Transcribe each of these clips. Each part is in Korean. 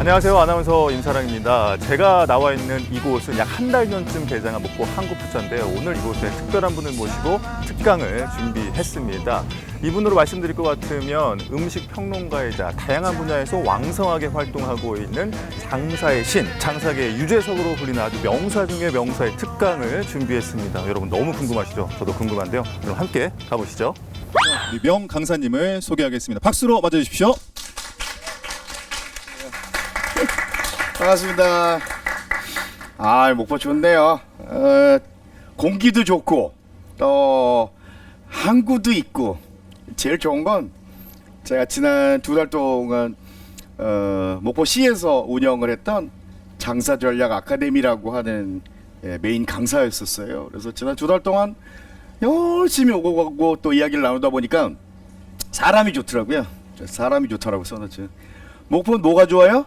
안녕하세요. 아나운서 임사랑입니다. 제가 나와 있는 이곳은 약 한 달 전쯤 개장한 목포 한국푸차인데요. 오늘 이곳에 특별한 분을 모시고 특강을 준비했습니다. 이분으로 말씀드릴 것 같으면 음식 평론가이자 다양한 분야에서 왕성하게 활동하고 있는 장사의 신, 장사계의 유재석으로 불리는 아주 명사 중의 명사의 특강을 준비했습니다. 여러분 너무 궁금하시죠? 저도 궁금한데요. 그럼 함께 가보시죠. 명 강사님을 소개하겠습니다. 박수로 맞아주십시오. 반갑습니다. 목포 좋네요. 공기도 좋고 또 항구도 있고 제일 좋은 건 제가 지난 2달 동안 목포시에서 운영을 했던 장사전략 아카데미라고 하는 메인 강사였었어요. 그래서 지난 2달 동안 열심히 오고 가고 또 이야기를 나누다 보니까 사람이 좋더라고요. 사람이 좋더라고 써놨죠. 목포는 뭐가 좋아요?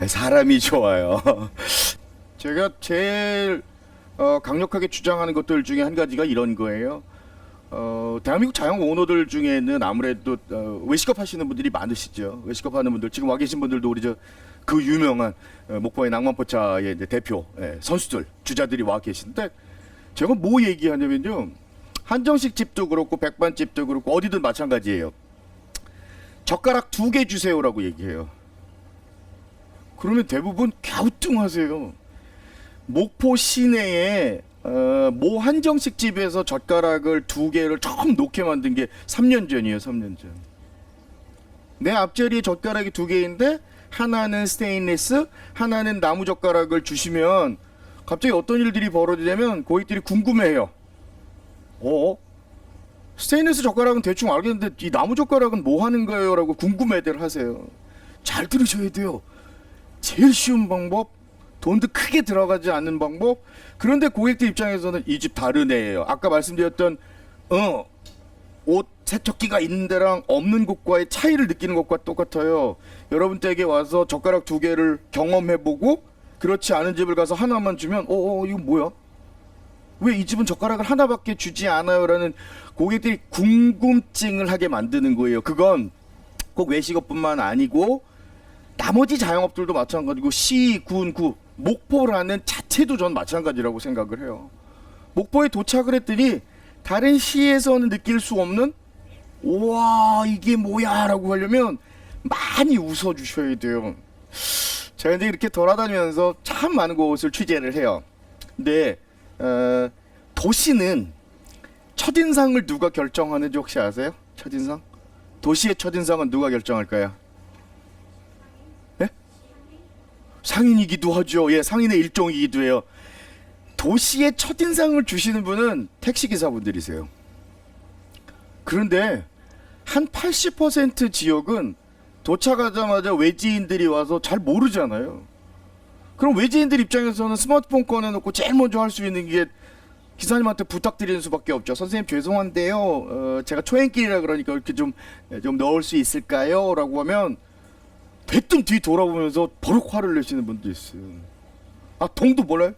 사람이 좋아요. 제가 제일 강력하게 주장하는 것들 중에 한 가지가 이런 거예요. 대한민국 자영 오너들 중에는 아무래도 외식업 하시는 분들이 많으시죠. 외식업 하는 분들 지금 와 계신 분들도 우리 그 유명한 목포의 낭만포차의 대표 선수들 주자들이 와 계신데 제가 뭐 얘기하냐면요. 한정식 집도 그렇고 백반집도 그렇고 어디든 마찬가지예요. 젓가락 2개 주세요라고 얘기해요. 그러면 대부분 갸우뚱하세요. 목포 시내에 모 한정식 집에서 젓가락을 2개를 처음 놓게 만든 게 3년 전이에요. 3년 전. 내 앞자리에 젓가락이 2개인데 하나는 스테인리스, 하나는 나무 젓가락을 주시면 갑자기 어떤 일들이 벌어지냐면 고객들이 궁금해해요. 스테인리스 젓가락은 대충 알겠는데 이 나무 젓가락은 뭐 하는 거예요? 라고 궁금해들 하세요. 잘 들으셔야 돼요. 제일 쉬운 방법, 돈도 크게 들어가지 않는 방법. 그런데 고객들 입장에서는 이 집 다른 애예요. 아까 말씀드렸던 옷 세척기가 있는 데랑 없는 곳과의 차이를 느끼는 것과 똑같아요. 여러분 댁에 와서 젓가락 2개를 경험해보고 그렇지 않은 집을 가서 하나만 주면 이거 뭐야? 왜 이 집은 젓가락을 하나밖에 주지 않아요? 라는 고객들이 궁금증을 하게 만드는 거예요. 그건 꼭 외식업뿐만 아니고 나머지 자영업들도 마찬가지고 시, 군, 구, 목포라는 자체도 전 마찬가지라고 생각을 해요. 목포에 도착을 했더니 다른 시에서는 느낄 수 없는 우와 이게 뭐야 라고 하려면 많이 웃어주셔야 돼요. 제가 근데 이렇게 돌아다니면서 참 많은 곳을 취재를 해요. 근데 도시는 첫인상을 누가 결정하는지 혹시 아세요? 첫인상? 도시의 첫인상은 누가 결정할까요? 상인이기도 하죠. 예, 상인의 일종이기도 해요. 도시의 첫인상을 주시는 분은 택시기사분들이세요. 그런데 한 80% 지역은 도착하자마자 외지인들이 와서 잘 모르잖아요. 그럼 외지인들 입장에서는 스마트폰 꺼내놓고 제일 먼저 할 수 있는 게 기사님한테 부탁드리는 수밖에 없죠. 선생님 죄송한데요. 제가 초행길이라 그러니까 이렇게 좀 넣을 수 있을까요? 라고 하면 대뜸 뒤 돌아보면서 버럭 화를 내시는 분도 있어요. 동도 몰라요?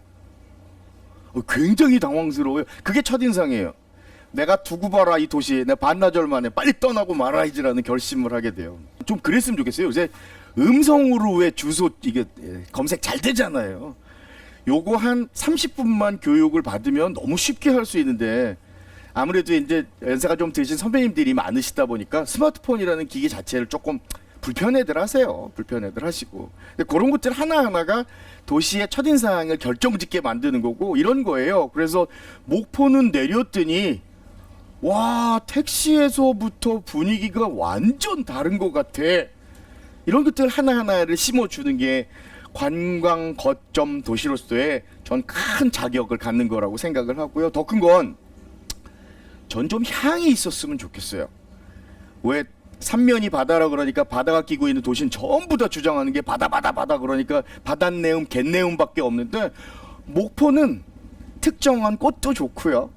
굉장히 당황스러워요. 그게 첫인상이에요. 내가 두고 봐라 이 도시에 내가 반나절 만에 빨리 떠나고 말아야지라는 결심을 하게 돼요. 좀 그랬으면 좋겠어요. 요새 음성으로 왜 주소 이게 검색 잘 되잖아요. 요거 한 30분만 교육을 받으면 너무 쉽게 할 수 있는데 아무래도 이제 연세가 좀 드신 선배님들이 많으시다 보니까 스마트폰이라는 기기 자체를 조금 불편해들 하세요. 불편해들 하시고. 그런 것들 하나하나가 도시의 첫인상을 결정짓게 만드는 거고 이런 거예요. 그래서 목포는 내렸더니 와 택시에서부터 분위기가 완전 다른 것 같아. 이런 것들 하나하나를 심어주는 게 관광 거점 도시로서의 전 큰 자격을 갖는 거라고 생각을 하고요. 더 큰 건 전 좀 향이 있었으면 좋겠어요. 왜 삼면이 바다라 그러니까 바다가 끼고 있는 도시는 전부 다 주장하는 게 바다 그러니까 바닷내음 갯내음밖에 없는데 목포는 특정한 꽃도 좋고요.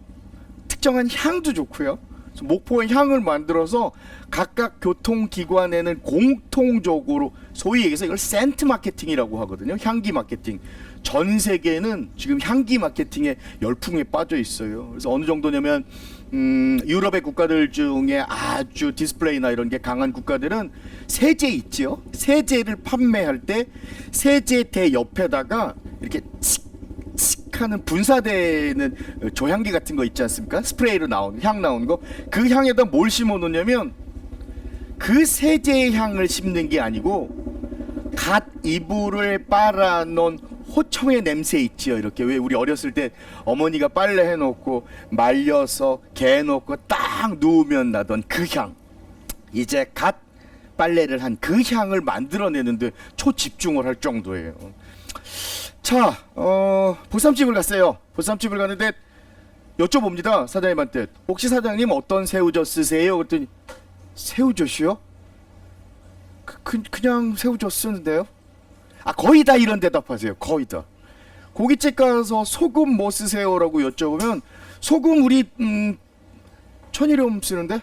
특정한 향도 좋고요. 목포의 향을 만들어서 각각 교통기관에는 공통적으로 소위 얘기해서 이걸 센트 마케팅이라고 하거든요. 향기 마케팅. 전 세계는 지금 향기 마케팅에 열풍에 빠져 있어요. 그래서 어느 정도냐면 유럽의 국가들 중에 아주 디스플레이나 이런 게 강한 국가들은 세제 있죠. 세제를 판매할 때 세제대 옆에다가 이렇게 칙칙 하는 분사되는 조향기 같은 거 있지 않습니까? 스프레이로 나오는 향 나오는 거. 그 향에다 뭘 심어 놓냐면 그 세제의 향을 심는 게 아니고 갓 이불을 빨아놓은 호청의 냄새 있지요. 이렇게 왜 우리 어렸을 때 어머니가 빨래 해놓고 말려서 개놓고 딱 누우면 나던 그 향. 이제 갓 빨래를 한 그 향을 만들어내는데 초집중을 할 정도예요. 자, 보쌈집을 갔어요. 보쌈집을 갔는데 여쭤봅니다. 사장님한테. 혹시 사장님 어떤 새우젓 쓰세요? 그랬더니 새우젓이요? 그냥 새우젓 쓰는데요? 아, 거의 다 이런 대답하세요. 거의 다. 고깃집 가서 소금 뭐 쓰세요라고 여쭤보면 소금 우리 천일염 쓰는데.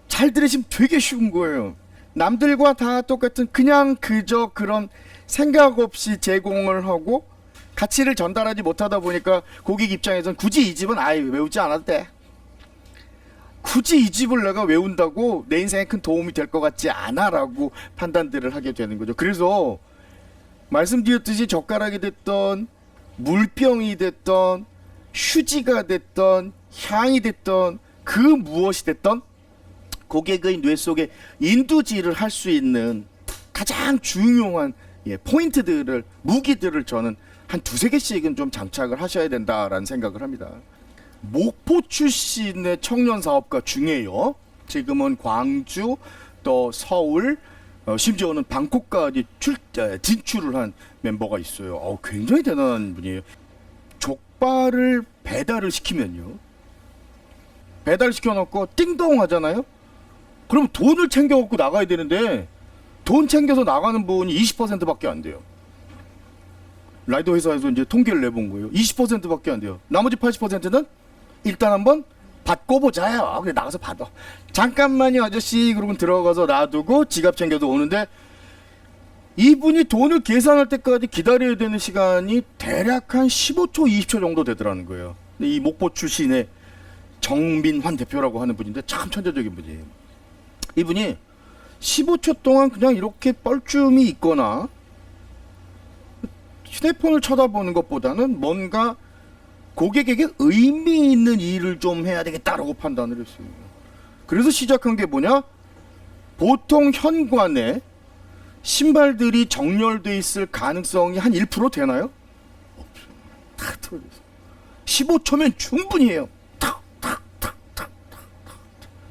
잘 들으시면 되게 쉬운 거예요. 남들과 다 똑같은 그냥 그저 그런 생각 없이 제공을 하고 가치를 전달하지 못하다 보니까 고객 입장에선 굳이 이 집은 아예 외우지 않아도 돼. 굳이 이 집을 내가 외운다고 내 인생에 큰 도움이 될 것 같지 않아라고 판단들을 하게 되는 거죠. 그래서 말씀드렸듯이 젓가락이 됐던 물병이 됐던 휴지가 됐던 향이 됐던 그 무엇이 됐던 고객의 뇌 속에 인두질을 할 수 있는 가장 중요한 포인트들을 무기들을 저는 한 두세 개씩은 좀 장착을 하셔야 된다라는 생각을 합니다. 목포 출신의 청년 사업가 중에요. 지금은 광주 또 서울 심지어는 방콕까지 진출을 한 멤버가 있어요. 굉장히 대단한 분이에요. 족발을 배달을 시키면요. 배달 시켜놓고 띵동 하잖아요. 그럼 돈을 챙겨 갖고 나가야 되는데 돈 챙겨서 나가는 분이 20%밖에 안 돼요. 라이더 회사에서 이제 통계를 내본 거예요. 20%밖에 안 돼요. 나머지 80%는 일단 한번 받고 보자요. 그래 나가서 받아. 잠깐만요 아저씨. 그러면 들어가서 놔두고 지갑 챙겨서 오는데 이분이 돈을 계산할 때까지 기다려야 되는 시간이 대략 한 15초, 20초 정도 되더라는 거예요. 근데 이 목포 출신의 정민환 대표라고 하는 분인데 참 천재적인 분이에요. 이분이 15초 동안 그냥 이렇게 뻘쭘히 있거나 휴대폰을 쳐다보는 것보다는 뭔가 고객에게 의미 있는 일을 좀 해야 되겠다라고 판단을 했어요. 그래서 시작한 게 뭐냐? 보통 현관에 신발들이 정렬돼 있을 가능성이 한 1% 되나요? 없어요. 다 틀어졌어요. 15초면 충분히 해요. 탁탁탁탁탁탁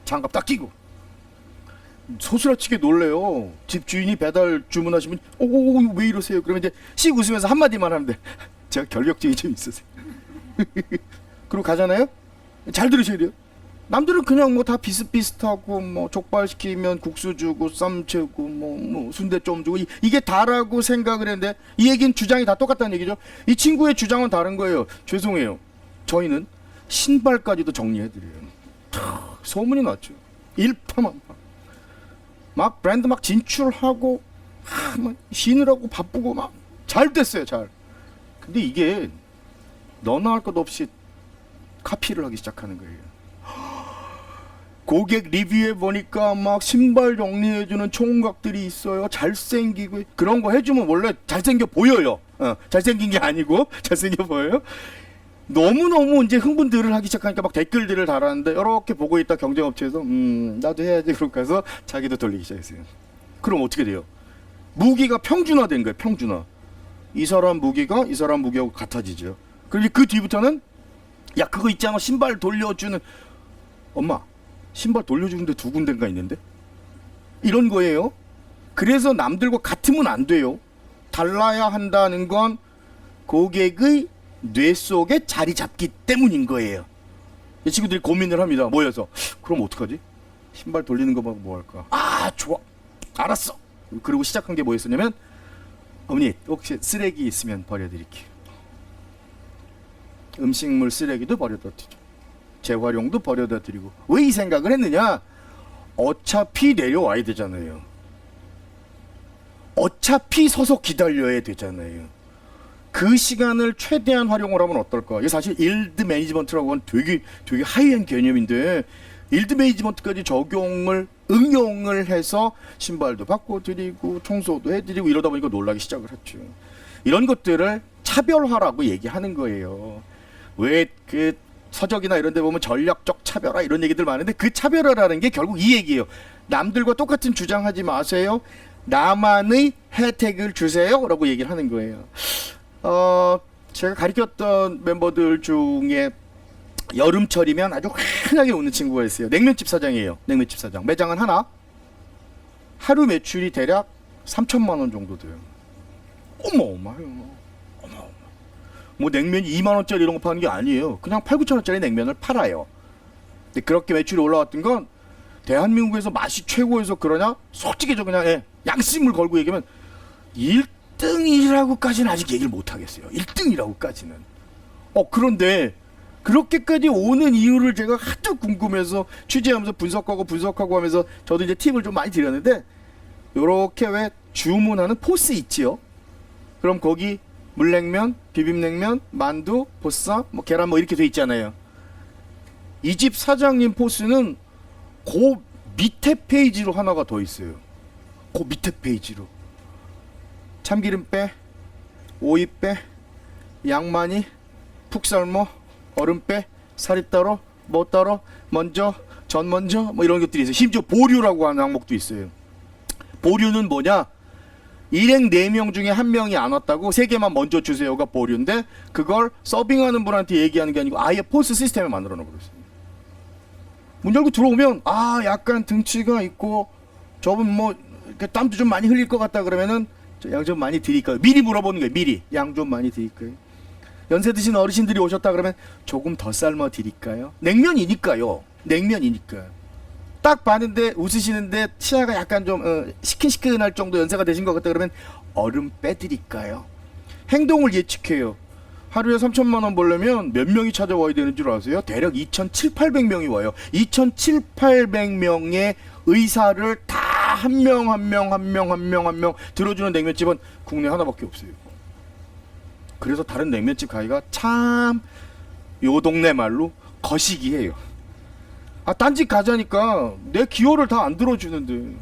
장갑 딱 끼고 소스라치게 놀래요. 집 주인이 배달 주문하시면 왜 이러세요? 그러면 이제 씩 웃으면서 한마디만 하는데 제가 결벽증이 좀 있으세요. 그리고 가잖아요. 잘 들으셔야 돼요. 남들은 그냥 뭐 다 비슷비슷하고 뭐 족발 시키면 국수 주고 쌈 채우고 뭐 순대 좀 주고 이게 다라고 생각을 했는데 이 얘기는 주장이 다 똑같다는 얘기죠. 이 친구의 주장은 다른 거예요. 죄송해요. 저희는 신발까지도 정리해드려요. 소문이 났죠. 일파만파. 막 브랜드 막 진출하고 막 쉬느라고 바쁘고 막 잘 됐어요. 잘. 근데 이게 너나 할 것 없이 카피를 하기 시작하는 거예요. 고객 리뷰에 보니까 막 신발 정리해주는 총각들이 있어요. 잘생기고 그런 거 해주면 원래 잘생겨 보여요. 잘생긴 게 아니고 잘생겨 보여요. 너무너무 이제 흥분들을 하기 시작하니까 막 댓글들을 달았는데 이렇게 보고 있다 경쟁업체에서 나도 해야지 그러고 가서 자기도 돌리기 시작했어요. 그럼 어떻게 돼요? 무기가 평준화된 거예요. 평준화. 이 사람 무기가 이 사람 무기하고 같아지죠. 그리고 그 뒤부터는 야 그거 있잖아 신발 돌려주는 엄마 신발 돌려주는데 두 군데인가 있는데 이런 거예요. 그래서 남들과 같으면 안 돼요. 달라야 한다는 건 고객의 뇌 속에 자리 잡기 때문인 거예요. 이 친구들이 고민을 합니다. 모여서 그럼 어떡하지? 신발 돌리는 거 말고 뭐 할까? 아 좋아 알았어. 그리고 시작한 게 뭐였었냐면 어머니 혹시 쓰레기 있으면 버려드릴게요. 음식물 쓰레기도 버려다 드리고 재활용도 버려다 드리고 왜 이 생각을 했느냐? 어차피 내려와야 되잖아요. 어차피 서서 기다려야 되잖아요. 그 시간을 최대한 활용을 하면 어떨까? 이게 사실 일드 매니지먼트라고 하는 되게 하이end 개념인데 일드 매니지먼트까지 응용을 해서 신발도 바꿔드리고 청소도 해드리고 이러다 보니까 놀라기 시작을 했죠. 이런 것들을 차별화라고 얘기하는 거예요. 왜 그 서적이나 이런 데 보면 전략적 차별화 이런 얘기들 많은데 그 차별화라는 게 결국 이 얘기예요. 남들과 똑같은 주장하지 마세요. 나만의 혜택을 주세요. 라고 얘기를 하는 거예요. 제가 가르쳤던 멤버들 중에 여름철이면 아주 환하게 웃는 친구가 있어요. 냉면집 사장이에요. 냉면집 사장. 매장은 하나. 하루 매출이 대략 3천만 원 정도 돼요. 어마어마해요. 뭐 냉면이 2만 원짜리 이런 거 파는 게 아니에요. 그냥 8, 9천 원짜리 냉면을 팔아요. 근데 그렇게 매출이 올라왔던 건 대한민국에서 맛이 최고여서 그러냐? 솔직히 저 그냥 양심을 걸고 얘기하면 1등이라고까지는 아직 얘기를 못 하겠어요. 1등이라고까지는. 그런데 그렇게까지 오는 이유를 제가 하도 궁금해서 취재하면서 분석하고 하면서 저도 이제 팁을 좀 많이 드렸는데 요렇게 왜 주문하는 포스 있지요? 그럼 거기 물냉면, 비빔냉면, 만두, 보쌈, 뭐 계란 뭐 이렇게 돼 있잖아요. 이 집 사장님 포스는 그 밑에 페이지로 하나가 더 있어요. 그 밑에 페이지로 참기름 빼, 오이 빼, 양 많이, 푹 삶어, 얼음 빼, 살이 따로, 뭐 따로, 먼저, 전 먼저 뭐 이런 것들이 있어요. 심지어 보류라고 하는 항목도 있어요. 보류는 뭐냐? 일행 4명 중에 1명이 안 왔다고 3개만 먼저 주세요가 보류인데 그걸 서빙하는 분한테 얘기하는 게 아니고 아예 포스 시스템을 만들어 놓으셨어요. 문 열고 들어오면 약간 등치가 있고 저분 뭐 땀도 좀 많이 흘릴 것 같다 그러면은 양 좀 많이 드릴까요? 미리 물어보는 거예요. 미리 양 좀 많이 드릴까요? 연세 드신 어르신들이 오셨다 그러면 조금 더 삶아 드릴까요? 냉면이니까요. 냉면이니까. 딱 봤는데 웃으시는데 치아가 약간 좀 시큰시큰할 정도 연세가 되신 것 같다 그러면 얼음 빼드릴까요? 행동을 예측해요. 하루에 3천만 원 벌려면 몇 명이 찾아와야 되는 줄 아세요? 대략 2,700~800명이 와요. 2,700~800명의 의사를 다 한 명 들어주는 냉면집은 국내 하나밖에 없어요. 그래서 다른 냉면집 가기가 참 요 동네 말로 거시기해요. 딴집 가자니까 내 기호를 다 안 들어주는데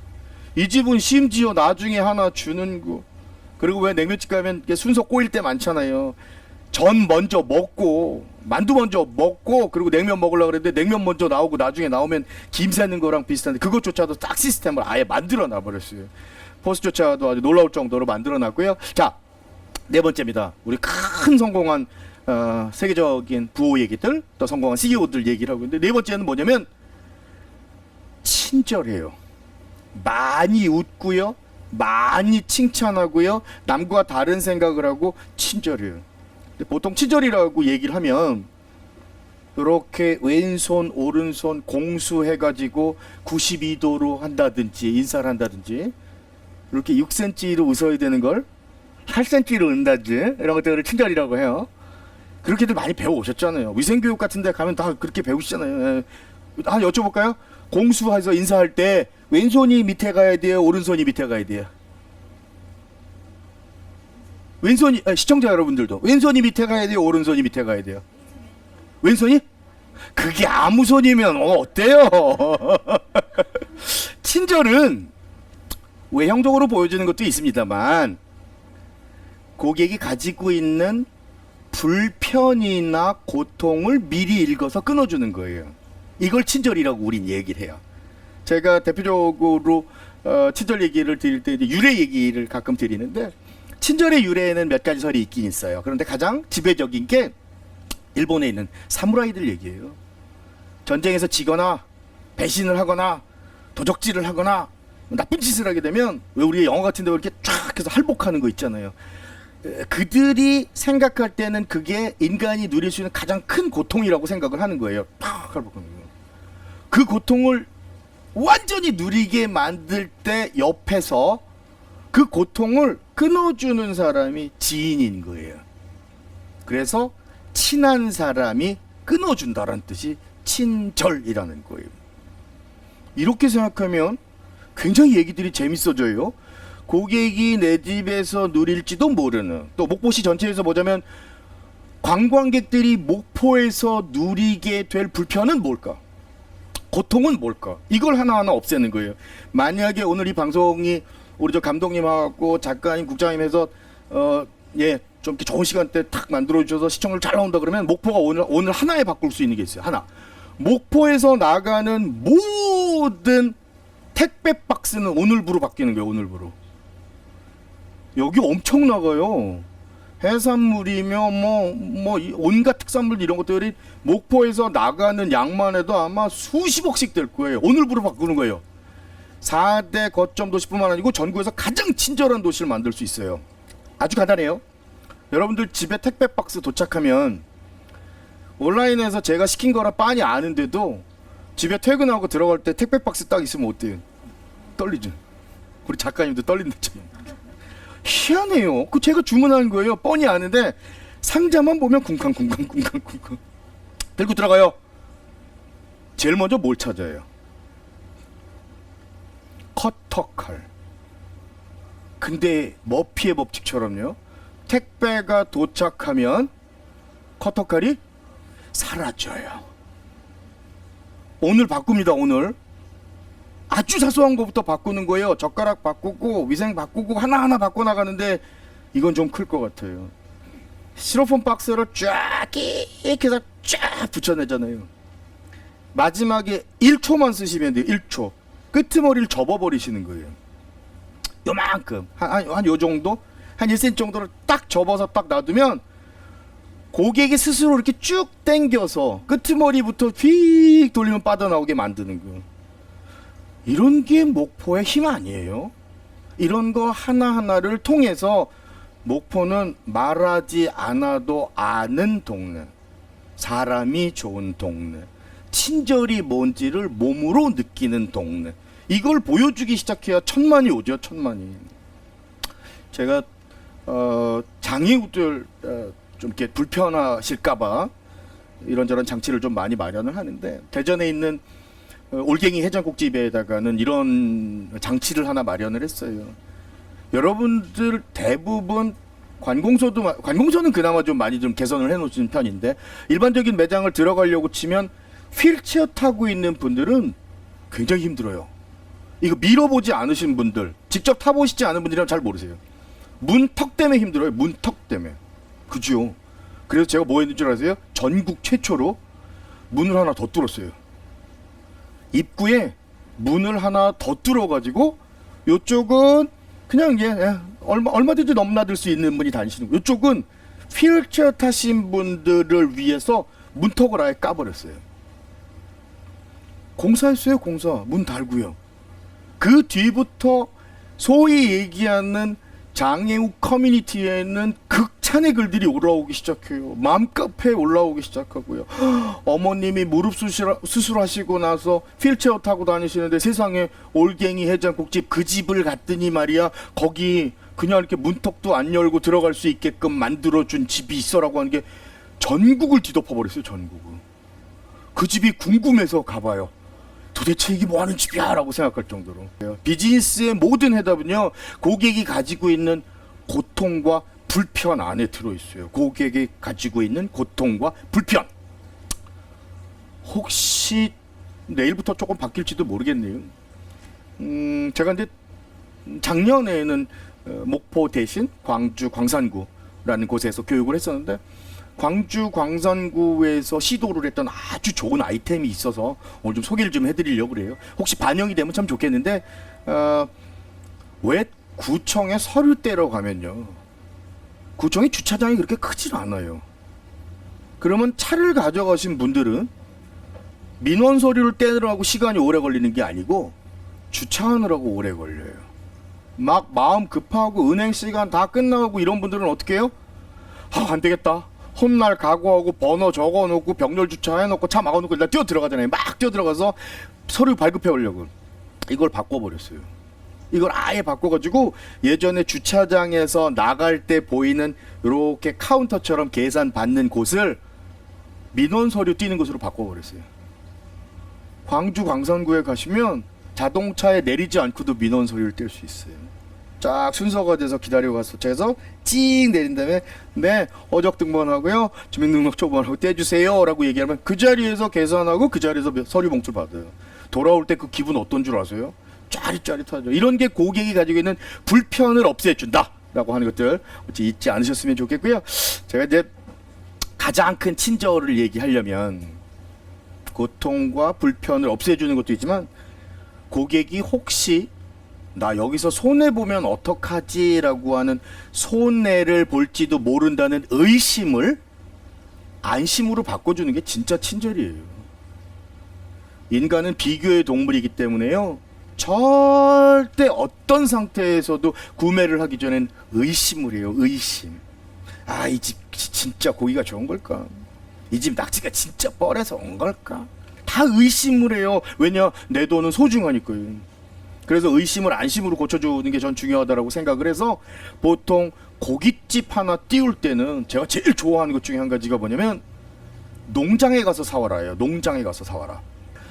이 집은 심지어 나중에 하나 주는 거. 그리고 왜 냉면집 가면 순서 꼬일 때 많잖아요. 전 먼저 먹고 만두 먼저 먹고 그리고 냉면 먹으려고 그랬는데 냉면 먼저 나오고 나중에 나오면 김 새는 거랑 비슷한데 그것조차도 딱 시스템을 아예 만들어 놔버렸어요. 포스조차도 아주 놀라울 정도로 만들어 놨고요. 자, 4번째입니다. 우리 큰 성공한 세계적인 부호 얘기들 또 성공한 CEO들 얘기를 하고 있는데 4번째는 뭐냐면 친절해요. 많이 웃고요. 많이 칭찬하고요. 남과 다른 생각을 하고 친절해요. 보통 친절이라고 얘기를 하면 이렇게 왼손 오른손 공수해가지고 92도로 한다든지 인사를 한다든지 이렇게 6cm로 웃어야 되는 걸 8cm로 은다든지 이런 것들을 친절이라고 해요. 그렇게들 많이 배워오셨잖아요. 위생교육 같은 데 가면 다 그렇게 배우시잖아요. 하나 여쭤볼까요? 공수해서 인사할 때 왼손이 밑에 가야 돼요? 오른손이 밑에 가야 돼요? 왼손이 시청자 여러분들도 왼손이 밑에 가야 돼요? 오른손이 밑에 가야 돼요? 왼손이? 그게 아무 손이면 어때요? 친절은 외형적으로 보여주는 것도 있습니다만 고객이 가지고 있는 불편이나 고통을 미리 읽어서 끊어주는 거예요. 이걸 친절이라고 우린 얘기를 해요. 제가 대표적으로 친절 얘기를 드릴 때 유래 얘기를 가끔 드리는데 친절의 유래에는 몇 가지 설이 있긴 있어요. 그런데 가장 지배적인 게 일본에 있는 사무라이들 얘기예요. 전쟁에서 지거나 배신을 하거나 도적질을 하거나 나쁜 짓을 하게 되면 왜 우리 영화 같은 데 이렇게 쫙 해서 할복하는 거 있잖아요. 그들이 생각할 때는 그게 인간이 누릴 수 있는 가장 큰 고통이라고 생각을 하는 거예요. 팍 할복하는 거. 그 고통을 완전히 누리게 만들 때 옆에서 그 고통을 끊어주는 사람이 지인인 거예요. 그래서 친한 사람이 끊어준다는 뜻이 친절이라는 거예요. 이렇게 생각하면 굉장히 얘기들이 재밌어져요. 고객이 내 집에서 누릴지도 모르는, 또 목포시 전체에서 보자면 관광객들이 목포에서 누리게 될 불편은 뭘까? 고통은 뭘까? 이걸 하나하나 없애는 거예요. 만약에 오늘 이 방송이 우리 저 감독님하고 작가님, 국장님 해서 좀 이렇게 좋은 시간대 탁 만들어 주셔서 시청률 잘 나온다 그러면 목포가 오늘 하나에 바꿀 수 있는 게 있어요. 하나. 목포에서 나가는 모든 택배 박스는 오늘부로 바뀌는 거예요. 오늘부로. 여기 엄청 나가요. 해산물이며 뭐 온갖 특산물 이런 것들이 목포에서 나가는 양만 해도 아마 수십억씩 될 거예요. 오늘부로 바꾸는 거예요. 4대 거점 도시뿐만 아니고 전국에서 가장 친절한 도시를 만들 수 있어요. 아주 간단해요. 여러분들 집에 택배 박스 도착하면 온라인에서 제가 시킨 거라 빤히 아는데도 집에 퇴근하고 들어갈 때 택배 박스 딱 있으면 어때요? 떨리죠. 우리 작가님도 떨린다잖아요. 희한해요. 그 제가 주문한 거예요. 뻔히 아는데 상자만 보면 쿵쾅쿵쾅 들고 들어가요. 제일 먼저 뭘 찾아요? 커터칼. 근데 머피의 법칙처럼요, 택배가 도착하면 커터칼이 사라져요. 오늘 바꿉니다. 오늘 아주 사소한 것부터 바꾸는 거예요. 젓가락 바꾸고 위생 바꾸고 하나하나 바꿔나가는데 이건 좀 클 것 같아요. 스티로폼 박스를 쫙 해서 쫙 붙여내잖아요. 마지막에 1초만 쓰시면 돼요. 1초. 끄트머리를 접어버리시는 거예요. 요만큼 한 요 정도, 한 1cm 정도를 딱 접어서 딱 놔두면 고객이 스스로 이렇게 쭉 당겨서 끄트머리부터 휙 돌리면 빠져나오게 만드는 거예요. 이런 게 목포의 힘 아니에요? 이런 거 하나하나를 통해서 목포는 말하지 않아도 아는 동네, 사람이 좋은 동네, 친절이 뭔지를 몸으로 느끼는 동네, 이걸 보여주기 시작해야 천만이 오죠. 천만이. 제가 장애우들 좀 이렇게 불편하실까봐 이런저런 장치를 좀 많이 마련을 하는데, 대전에 있는 올갱이 해장국집에다가는 이런 장치를 하나 마련을 했어요. 여러분들 대부분 관공서는 그나마 좀 많이 좀 개선을 해놓으신 편인데, 일반적인 매장을 들어가려고 치면 휠체어 타고 있는 분들은 굉장히 힘들어요. 이거 밀어보지 않으신 분들, 직접 타보시지 않은 분들이랑 잘 모르세요. 문턱 때문에 힘들어요. 문턱 때문에. 그죠? 그래서 제가 뭐 했는 줄 아세요? 전국 최초로 문을 하나 더 뚫었어요. 입구에 문을 하나 더 뚫어가지고 요쪽은 그냥 얼마든지 넘나들 수 있는 분이 다니시는 거예요. 요쪽은 휠체어 타신 분들을 위해서 문턱을 아예 까버렸어요. 공사했어요. 공사. 문 달고요. 그 뒤부터 소위 얘기하는 장애우 커뮤니티에는 극찬의 글들이 올라오기 시작해요. 맘카페에 올라오기 시작하고요. 어머님이 무릎 수술하시고 나서 휠체어 타고 다니시는데 세상에 올갱이 해장국집 그 집을 갔더니 말이야, 거기 그냥 이렇게 문턱도 안 열고 들어갈 수 있게끔 만들어준 집이 있어라고 하는 게 전국을 뒤덮어버렸어요. 전국을. 그 집이 궁금해서 가봐요. 도대체 이게 뭐하는 집이야 라고 생각할 정도로. 비즈니스의 모든 해답은요, 고객이 가지고 있는 고통과 불편 안에 들어있어요. 고객이 가지고 있는 고통과 불편. 혹시 내일부터 조금 바뀔지도 모르겠네요. 제가 근데 작년에는 목포 대신 광주 광산구라는 곳에서 교육을 했었는데, 광주 광산구에서 시도를 했던 아주 좋은 아이템이 있어서 오늘 좀 소개를 좀 해드리려고 그래요. 혹시 반영이 되면 참 좋겠는데, 왜 구청에 서류 떼러 가면요, 구청이 주차장이 그렇게 크질 않아요. 그러면 차를 가져가신 분들은 민원 서류를 떼느라고 시간이 오래 걸리는 게 아니고 주차하느라고 오래 걸려요. 막 마음 급하고 은행 시간 다 끝나고 이런 분들은 어떻게 해요? 안 되겠다. 훗날 각오하고 번호 적어놓고 병렬 주차해놓고 차 막아놓고 일단 뛰어 들어가잖아요. 막 뛰어 들어가서 서류 발급해 오려고. 이걸 바꿔버렸어요. 이걸 아예 바꿔가지고 예전에 주차장에서 나갈 때 보이는 이렇게 카운터처럼 계산 받는 곳을 민원 서류 띄는 곳으로 바꿔버렸어요. 광주 광산구에 가시면 자동차에 내리지 않고도 민원 서류를 뗄 수 있어요. 쫙 순서가 돼서 기다려가서 제서 찡 내린 다음에 네 어적등본하고요 주민등록 초본하고 떼주세요 라고 얘기하면 그 자리에서 계산하고 그 자리에서 서류 봉투를 받아요. 돌아올 때 그 기분 어떤 줄 아세요? 짜릿짜릿하죠. 이런 게 고객이 가지고 있는 불편을 없애준다 라고 하는 것들 잊지 않으셨으면 좋겠고요. 제가 이제 가장 큰 친절을 얘기하려면 고통과 불편을 없애주는 것도 있지만 고객이 혹시 나 여기서 손해보면 어떡하지 라고 하는 손해를 볼지도 모른다는 의심을 안심으로 바꿔주는 게 진짜 친절이에요. 인간은 비교의 동물이기 때문에요. 절대 어떤 상태에서도 구매를 하기 전엔 의심을 해요. 의심. 아, 이 집 진짜 고기가 좋은 걸까? 이 집 낙지가 진짜 뻘에서 온 걸까? 다 의심을 해요. 왜냐? 내 돈은 소중하니까요. 그래서 의심을 안심으로 고쳐주는 게 전 중요하다고 생각을 해서 보통 고깃집 하나 띄울 때는 제가 제일 좋아하는 것 중에 한 가지가 뭐냐면 농장에 가서 사와라예요. 농장에 가서 사와라.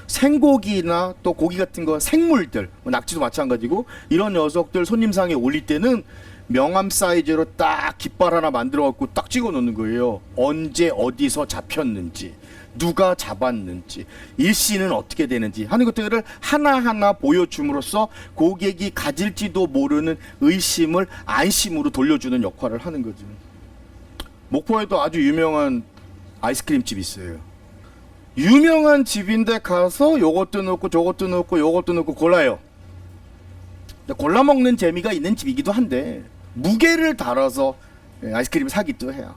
생고기나 또 고기 같은 거 생물들, 뭐 낙지도 마찬가지고 이런 녀석들 손님상에 올릴 때는 명함 사이즈로 딱 깃발 하나 만들어 갖고 딱 찍어 놓는 거예요. 언제 어디서 잡혔는지, 누가 잡았는지, 일시는 어떻게 되는지 하는 것들을 하나하나 보여줌으로써 고객이 가질지도 모르는 의심을 안심으로 돌려주는 역할을 하는 거죠. 목포에도 아주 유명한 아이스크림 집이 있어요. 유명한 집인데 가서 요것도 넣고 저것도 넣고 요것도 넣고 골라요. 골라 먹는 재미가 있는 집이기도 한데 무게를 달아서 아이스크림을 사기도 해요.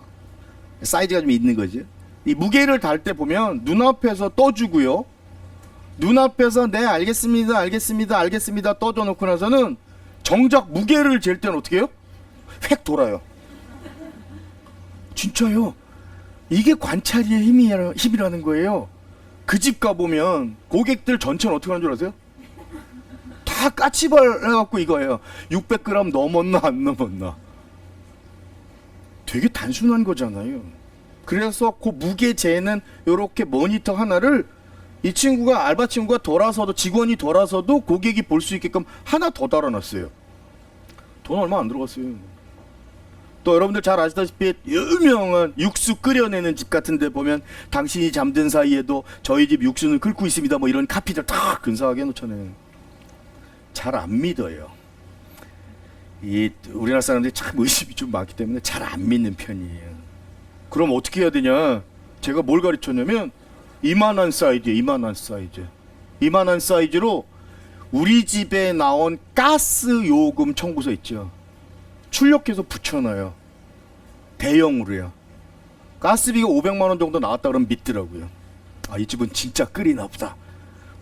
사이즈가 좀 있는 거죠. 이 무게를 달 때 보면 눈앞에서 떠주고요. 눈앞에서 네 알겠습니다 알겠습니다 알겠습니다 떠줘 놓고 나서는 정작 무게를 잴 때는 어떻게 해요? 획 돌아요. 진짜요. 이게 관찰의 힘이라는 거예요. 그 집 가보면 고객들 전체는 어떻게 하는 줄 아세요? 다 까치발 해갖고 이거예요. 600g 넘었나 안 넘었나. 되게 단순한 거잖아요. 그래서 그 무게 재는 요렇게 모니터 하나를 이 친구가 알바 친구가 돌아서도 직원이 돌아서도 고객이 볼 수 있게끔 하나 더 달아놨어요. 돈 얼마 안 들어갔어요. 또 여러분들 잘 아시다시피 유명한 육수 끓여내는 집 같은 데 보면 당신이 잠든 사이에도 저희 집 육수는 끓고 있습니다 뭐 이런 카피들 다 근사하게 해놓잖아요. 잘 안 믿어요. 이 우리나라 사람들이 참 의심이 좀 많기 때문에 잘 안 믿는 편이에요. 그럼 어떻게 해야 되냐? 제가 뭘 가르쳤냐면 이만한 사이즈예요. 이만한 사이즈. 이만한 사이즈로 우리 집에 나온 가스 요금 청구서 있죠. 출력해서 붙여놔요. 대형으로요. 가스비가 500만 원 정도 나왔다 그러면 믿더라고요. 아, 이 집은 진짜 끓이나 보다.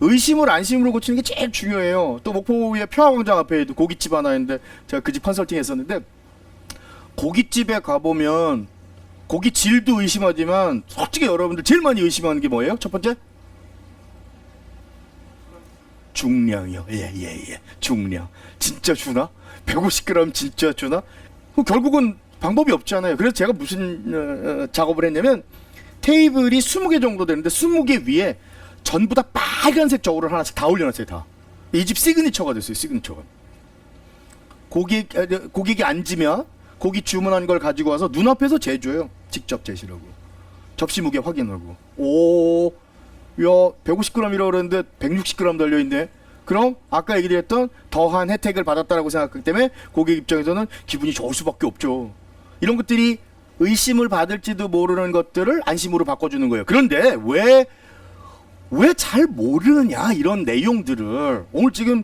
의심을 안심으로 고치는 게 제일 중요해요. 또 목포의 평화광장 앞에도 고깃집 하나 있는데 제가 그 집 컨설팅 했었는데 고깃집에 가보면 고기 질도 의심하지만 솔직히 여러분들 제일 많이 의심하는 게 뭐예요? 첫 번째? 중량이요. 예. 중량. 진짜 주나? 150g 진짜 주나? 결국은 방법이 없잖아요. 그래서 제가 무슨 작업을 했냐면 테이블이 20개 정도 되는데 20개 위에 전부 다 빨간색 저울을 하나씩 다 올려놨어요. 다. 이 집 시그니처가 됐어요. 시그니처가. 고객이 앉으면 고기 주문한 걸 가지고 와서 눈앞에서 재줘요. 직접 재시라고. 접시 무게 확인하고. 오, 야 150g이라고 그랬는데 160g 달려있네. 그럼 아까 얘기했던 더한 혜택을 받았다라고 생각하기 때문에 고객 입장에서는 기분이 좋을 수밖에 없죠. 이런 것들이 의심을 받을지도 모르는 것들을 안심으로 바꿔주는 거예요. 그런데 왜 잘 모르느냐 이런 내용들을 오늘 지금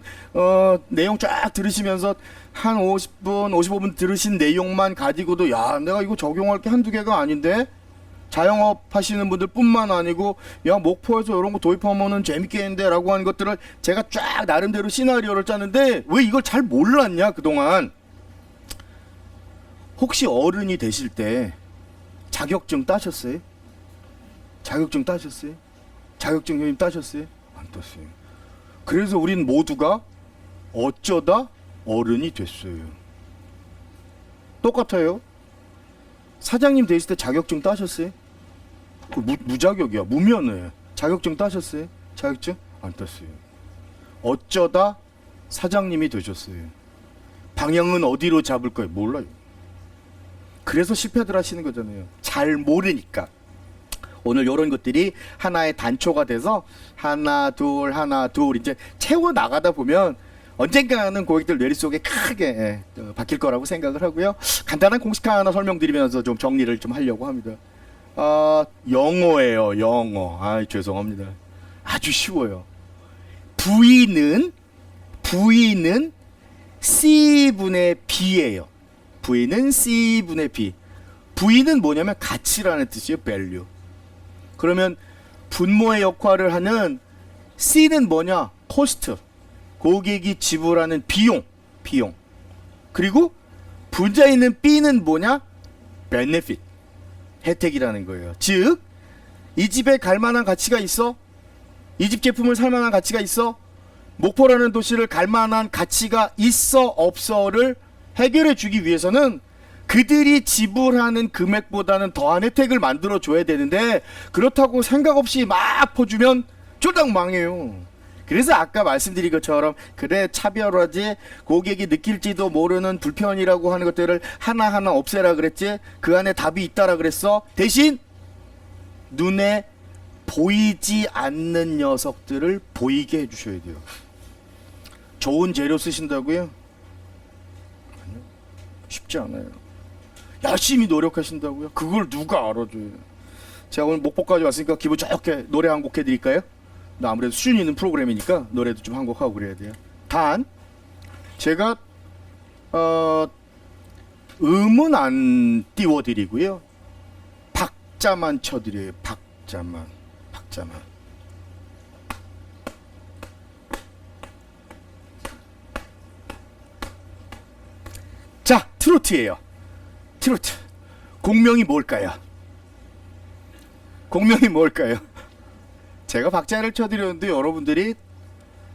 내용 쫙 들으시면서 한 50분 55분 들으신 내용만 가지고도 야 내가 이거 적용할 게 한두 개가 아닌데 자영업 하시는 분들 뿐만 아니고 야 목포에서 이런 거 도입하면은 재밌겠는데 라고 하는 것들을 제가 쫙 나름대로 시나리오를 짰는데 왜 이걸 잘 몰랐냐 그동안. 혹시 어른이 되실 때 자격증 따셨어요? 자격증 따셨어요? 자격증 형님 따셨어요? 안 땄어요. 그래서 우린 모두가 어쩌다 어른이 됐어요. 똑같아요. 사장님 되실 때 자격증 따셨어요? 무자격이야. 무면허예요. 자격증 따셨어요? 자격증? 안 땄어요. 어쩌다 사장님이 되셨어요. 방향은 어디로 잡을 거예요? 몰라요. 그래서 실패들 하시는 거잖아요. 잘 모르니까. 오늘 이런 것들이 하나의 단초가 돼서 하나 둘 이제 채워 나가다 보면 언젠가는 고객들 뇌릿속에 크게 박힐 거라고 생각을 하고요. 간단한 공식 하나 설명드리면서 좀 정리를 좀 하려고 합니다. 영어예요. 영어. 죄송합니다. 아주 쉬워요. V는 C분의 B예요. V는 C분의 B. V는 뭐냐면 가치라는 뜻이에요. value. 그러면 분모의 역할을 하는 C는 뭐냐? cost. 고객이 지불하는 비용. 그리고 분자에 있는 B는 뭐냐? benefit. 혜택이라는 거예요. 즉, 이 집에 갈 만한 가치가 있어? 이 집 제품을 살 만한 가치가 있어? 목포라는 도시를 갈 만한 가치가 있어 없어를 해결해 주기 위해서는 그들이 지불하는 금액보다는 더한 혜택을 만들어 줘야 되는데, 그렇다고 생각 없이 막 퍼주면 쫄딱 망해요. 그래서 아까 말씀드린 것처럼 그래 차별화지, 고객이 느낄지도 모르는 불편이라고 하는 것들을 하나하나 없애라 그랬지, 그 안에 답이 있다라 그랬어. 대신 눈에 보이지 않는 녀석들을 보이게 해주셔야 돼요. 좋은 재료 쓰신다고요? 쉽지 않아요. 열심히 노력하신다고요? 그걸 누가 알아줘요? 제가 오늘 목포까지 왔으니까 기분 좋게 노래 한 곡 해드릴까요? 나 아무래도 수준 있는 프로그램이니까 노래도 좀 한 곡 하고 그래야 돼요. 단 제가 음은 안 띄워드리고요, 박자만 쳐드려요. 박자만. 자, 트로트예요. 트로트. 공명이 뭘까요? 제가 박자를 쳐드렸는데 여러분들이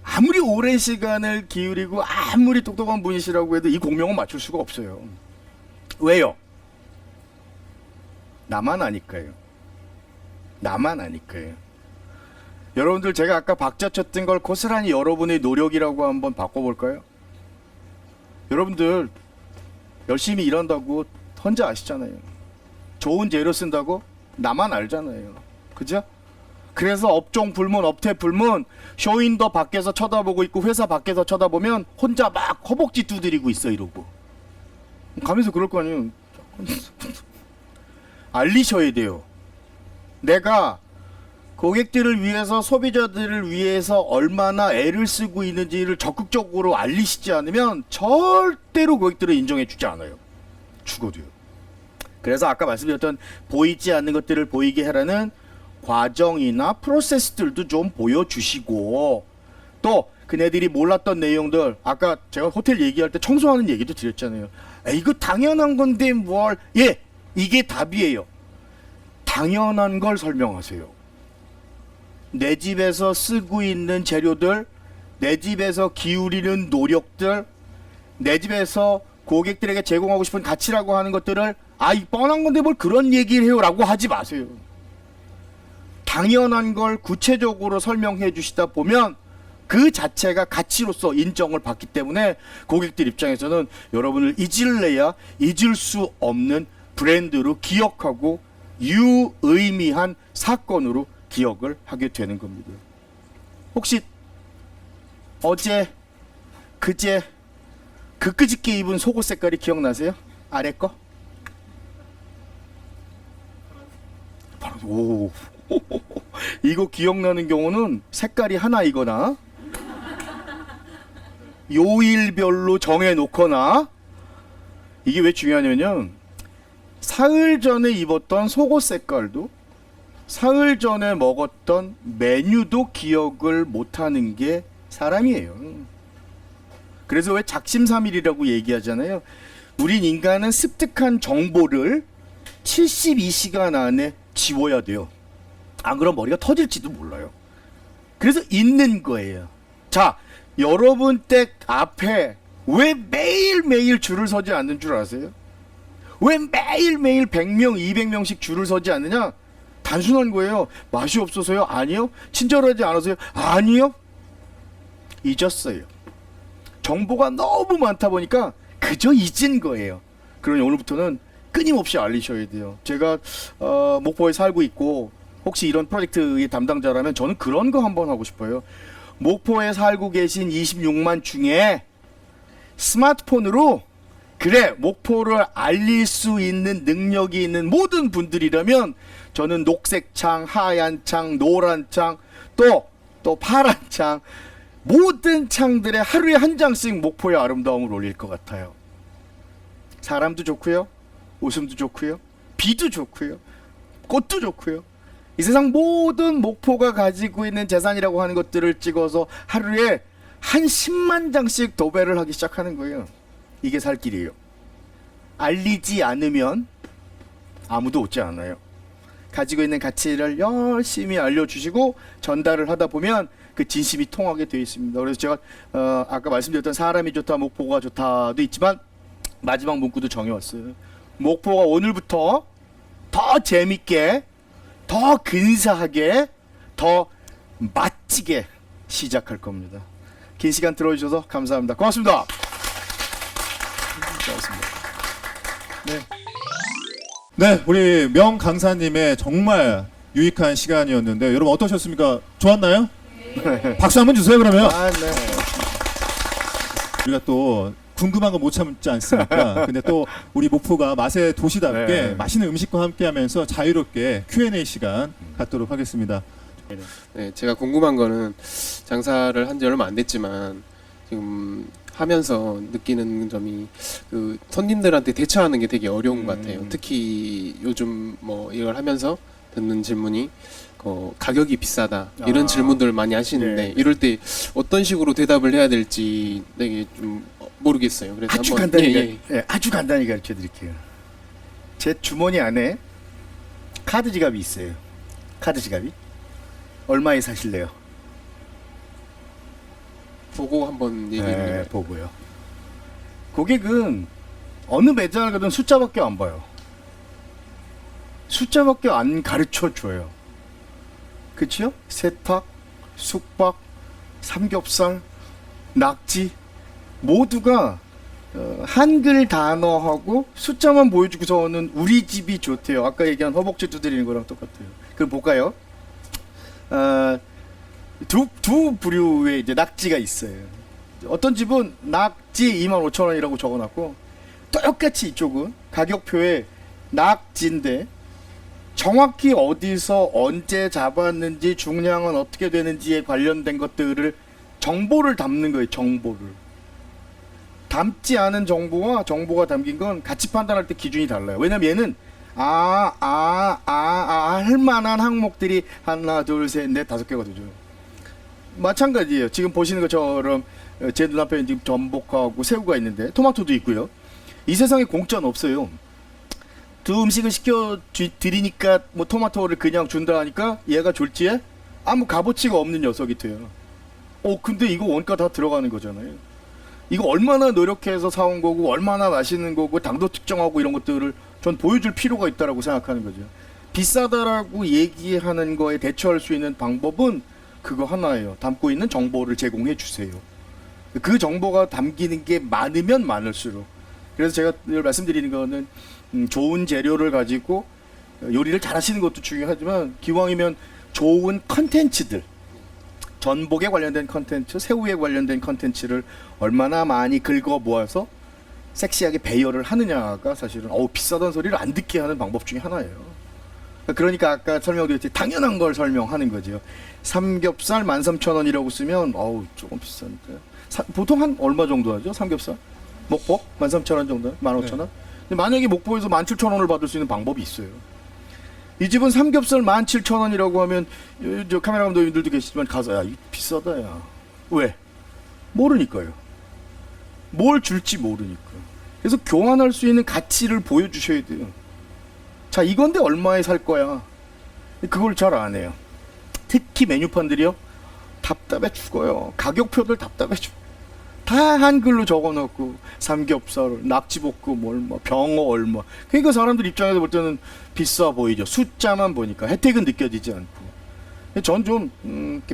아무리 오랜 시간을 기울이고 아무리 똑똑한 분이시라고 해도 이 공명은 맞출 수가 없어요. 왜요? 나만 아니까요. 여러분들, 제가 아까 박자 쳤던 걸 고스란히 여러분의 노력이라고 한번 바꿔볼까요? 여러분들 열심히 일한다고 혼자 아시잖아요. 좋은 재료 쓴다고 나만 알잖아요. 그죠? 그래서 업종 불문, 업태 불문, 쇼윈도 밖에서 쳐다보고 있고 회사 밖에서 쳐다보면 혼자 막 허벅지 두드리고 있어 이러고 가면서 그럴 거 아니에요. 알리셔야 돼요. 내가 고객들을 위해서, 소비자들을 위해서 얼마나 애를 쓰고 있는지를 적극적으로 알리시지 않으면 절대로 고객들은 인정해 주지 않아요. 죽어도요. 그래서 아까 말씀드렸던 보이지 않는 것들을 보이게 하라는 과정이나 프로세스들도 좀 보여주시고, 또 그네들이 몰랐던 내용들, 아까 제가 호텔 얘기할 때 청소하는 얘기도 드렸잖아요. 이거 당연한 건데 뭘. 예, 이게 답이에요. 당연한 걸 설명하세요. 내 집에서 쓰고 있는 재료들, 내 집에서 기울이는 노력들, 내 집에서 고객들에게 제공하고 싶은 가치라고 하는 것들을 이 뻔한 건데 뭘 그런 얘기를 해요 라고 하지 마세요. 당연한 걸 구체적으로 설명해 주시다 보면 그 자체가 가치로서 인정을 받기 때문에 고객들 입장에서는 여러분을 잊을래야 잊을 수 없는 브랜드로 기억하고 유의미한 사건으로 기억을 하게 되는 겁니다. 혹시 어제, 그제, 그저께 입은 속옷 색깔이 기억나세요? 아래 거? 오, 이거 기억나는 경우는 색깔이 하나이거나 요일별로 정해놓거나. 이게 왜 중요하냐면요, 사흘 전에 입었던 속옷 색깔도 사흘 전에 먹었던 메뉴도 기억을 못하는 게 사람이에요. 그래서 왜 작심삼일이라고 얘기하잖아요. 우린 인간은 습득한 정보를 72시간 안에 지워야 돼요. 안 그럼 머리가 터질지도 몰라요. 그래서 잊는 거예요. 자, 여러분 댁 앞에 왜 매일매일 줄을 서지 않는 줄 아세요? 왜 매일매일 100명, 200명씩 줄을 서지 않느냐? 단순한 거예요. 맛이 없어서요? 아니요. 친절하지 않아서요? 아니요. 잊었어요. 정보가 너무 많다 보니까 그저 잊은 거예요. 그러니 오늘부터는 끊임없이 알리셔야 돼요. 제가 목포에 살고 있고 혹시 이런 프로젝트의 담당자라면 저는 그런 거 한번 하고 싶어요. 목포에 살고 계신 26만 중에 스마트폰으로 그래 목포를 알릴 수 있는 능력이 있는 모든 분들이라면 저는 녹색 창, 하얀 창, 노란 창, 또 파란 창 모든 창들에 하루에 한 장씩 목포의 아름다움을 올릴 것 같아요. 사람도 좋고요, 웃음도 좋고요, 비도 좋고요, 꽃도 좋고요. 이 세상 모든 목포가 가지고 있는 재산이라고 하는 것들을 찍어서 하루에 한 10만 장씩 도배를 하기 시작하는 거예요. 이게 살 길이에요. 알리지 않으면 아무도 오지 않아요. 가지고 있는 가치를 열심히 알려주시고 전달을 하다 보면 그 진심이 통하게 되어 있습니다. 그래서 제가 아까 말씀드렸던 사람이 좋다, 목포가 좋다도 있지만 마지막 문구도 정해왔어요. 목포가 오늘부터 더 재밌게, 더 근사하게, 더 멋지게 시작할 겁니다. 긴 시간 들어주셔서 감사합니다. 고맙습니다. 고맙습니다. 네, 우리 명 강사님의 정말 유익한 시간이었는데 여러분 어떠셨습니까? 좋았나요? 박수 한번 주세요 그러면. 아, 네. 우리가 또 궁금한 거 못 참지 않습니까? 근데 또 우리 목포가 맛의 도시답게 네. 맛있는 음식과 함께하면서 자유롭게 Q&A 시간 갖도록 하겠습니다. 네, 제가 궁금한 거는 장사를 한 지 얼마 안 됐지만 지금 하면서 느끼는 점이 그 손님들한테 대처하는 게 되게 어려운 것 같아요. 특히 요즘 뭐 이걸 하면서 듣는 질문이 가격이 비싸다 이런 질문들을 많이 하시는데 네. 이럴 때 어떤 식으로 대답을 해야 될지 되게 좀 모르겠어요. 그래서 아주 한번 간단히 아주 간단히 가르쳐 드릴게요. 제 주머니 안에 카드 지갑이 있어요. 카드 지갑이 얼마에 사실래요? 보고 한번 얘기해 네, 주세요. 보고요. 고객은 어느 매장을 가든 숫자밖에 안 봐요. 숫자밖에 안 가르쳐 줘요. 그치요? 세탁, 숙박, 삼겹살, 낙지 모두가 한글 단어하고 숫자만 보여주고서는 우리 집이 좋대요. 아까 얘기한 허벅지 두드리는 거랑 똑같아요. 그럼 볼까요? 두 부류의 이제 낙지가 있어요. 어떤 집은 낙지 25,000원이라고 적어놨고 똑같이 이쪽은 가격표에 낙지인데 정확히 어디서 언제 잡았는지 중량은 어떻게 되는지에 관련된 것들을 정보를 담는 거예요. 정보를 담지 않은 정보와 정보가 담긴 건 가치 판단할 때 기준이 달라요. 왜냐면 얘는 할 만한 항목들이 하나 둘 셋 넷 다섯 개가 되죠. 마찬가지예요. 지금 보시는 것처럼 제 눈앞에 지금 전복하고 새우가 있는데 토마토도 있고요. 이 세상에 공짜는 없어요. 두 음식을 시켜 드리니까 뭐 토마토를 그냥 준다 하니까 얘가 졸지에 아무 값어치가 없는 녀석이 돼요. 근데 이거 원가 다 들어가는 거잖아요. 이거 얼마나 노력해서 사온 거고 얼마나 맛있는 거고 당도 측정하고 이런 것들을 전 보여줄 필요가 있다라고 생각하는 거죠. 비싸다라고 얘기하는 거에 대처할 수 있는 방법은 그거 하나예요. 담고 있는 정보를 제공해 주세요. 그 정보가 담기는 게 많으면 많을수록. 그래서 제가 늘 말씀드리는 거는 좋은 재료를 가지고 요리를 잘 하시는 것도 중요하지만 기왕이면 좋은 컨텐츠들, 전복에 관련된 컨텐츠, 새우에 관련된 컨텐츠를 얼마나 많이 긁어 모아서 섹시하게 배열을 하느냐가 사실은 비싸다는 소리를 안 듣게 하는 방법 중에 하나예요. 그러니까 아까 설명드렸듯이 당연한 걸 설명하는 거죠. 삼겹살 13,000원이라고 쓰면 조금 비싼데 보통 한 얼마 정도 하죠? 삼겹살? 목포? 13,000원 정도? 15,000원? 네. 근데 만약에 목포에서 17,000원을 받을 수 있는 방법이 있어요. 이 집은 삼겹살 17,000원이라고 하면 저 카메라 감독님들도 계시지만 가서 이거 비싸다 야. 왜? 모르니까요. 뭘 줄지 모르니까. 그래서 교환할 수 있는 가치를 보여주셔야 돼요. 자, 이건데 얼마에 살 거야? 그걸 잘 안 해요. 특히 메뉴판들이요. 답답해 죽어요. 가격표들 답답해 죽어. 다 한글로 적어놓고 삼겹살, 낙지볶음 얼마, 병어 얼마. 그러니까 사람들 입장에서 볼 때는 비싸 보이죠. 숫자만 보니까 혜택은 느껴지지 않고. 전 좀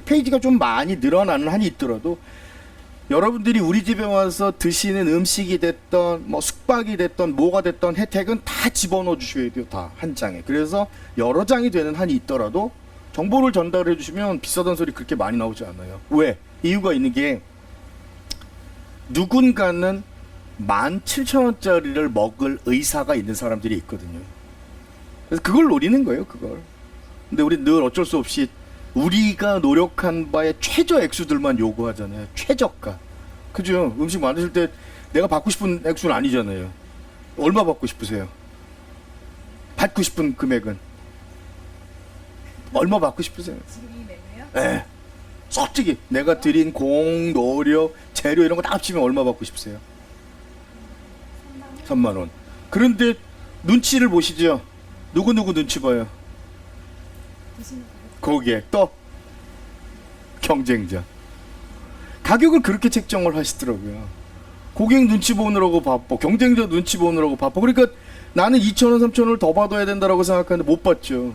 페이지가 좀 많이 늘어나는 한이 있더라도 여러분들이 우리 집에 와서 드시는 음식이 됐던 뭐 숙박이 됐던 뭐가 됐던 혜택은 다 집어넣어 주셔야 돼요. 다 한 장에. 그래서 여러 장이 되는 한이 있더라도 정보를 전달해 주시면 비싸다는 소리 그렇게 많이 나오지 않아요. 왜? 이유가 있는 게 누군가는 17,000원짜리를 먹을 의사가 있는 사람들이 있거든요. 그래서 그걸 노리는 거예요, 그걸. 근데 우리 늘 어쩔 수 없이 우리가 노력한 바에 최저 액수들만 요구하잖아요. 최저가. 그죠? 음식 만드실 때 내가 받고 싶은 액수는 아니잖아요. 얼마 받고 싶으세요? 받고 싶은 금액은? 얼마 받고 싶으세요? 지금 이 메뉴요? 네. 솔직히 내가 드린 공, 노력, 재료 이런 거 다 합치면 얼마 받고 싶으세요? 3만 원. 그런데 눈치를 보시죠. 누구 눈치 봐요? 드시는 고객 또 경쟁자. 가격을 그렇게 책정을 하시더라고요. 고객 눈치 보느라고 바빠, 경쟁자 눈치 보느라고 바빠. 그러니까 나는 2,000원, 3,000원을 더 받아야 된다라고 생각하는데 못 받죠.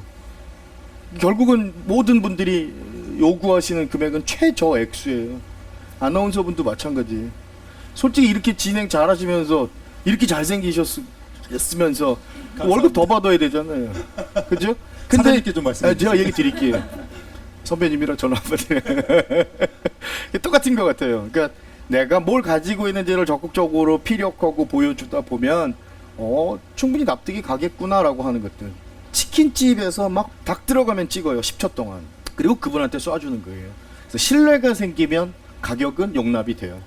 결국은 모든 분들이 요구하시는 금액은 최저 액수예요. 아나운서분도 마찬가지. 솔직히 이렇게 진행 잘하시면서 이렇게 잘생기셨으면서 월급 더 받아야 되잖아요. 그죠? 사장님께 좀 말씀해 제가 얘기 드릴게요. 선배님이랑 전화 한번 똑같은 것 같아요. 그러니까 내가 뭘 가지고 있는지를 적극적으로 피력하고 보여주다 보면 충분히 납득이 가겠구나라고 하는 것들. 치킨집에서 막 닭 들어가면 찍어요. 10초 동안. 그리고 그분한테 쏴주는 거예요. 그래서 신뢰가 생기면 가격은 용납이 돼요.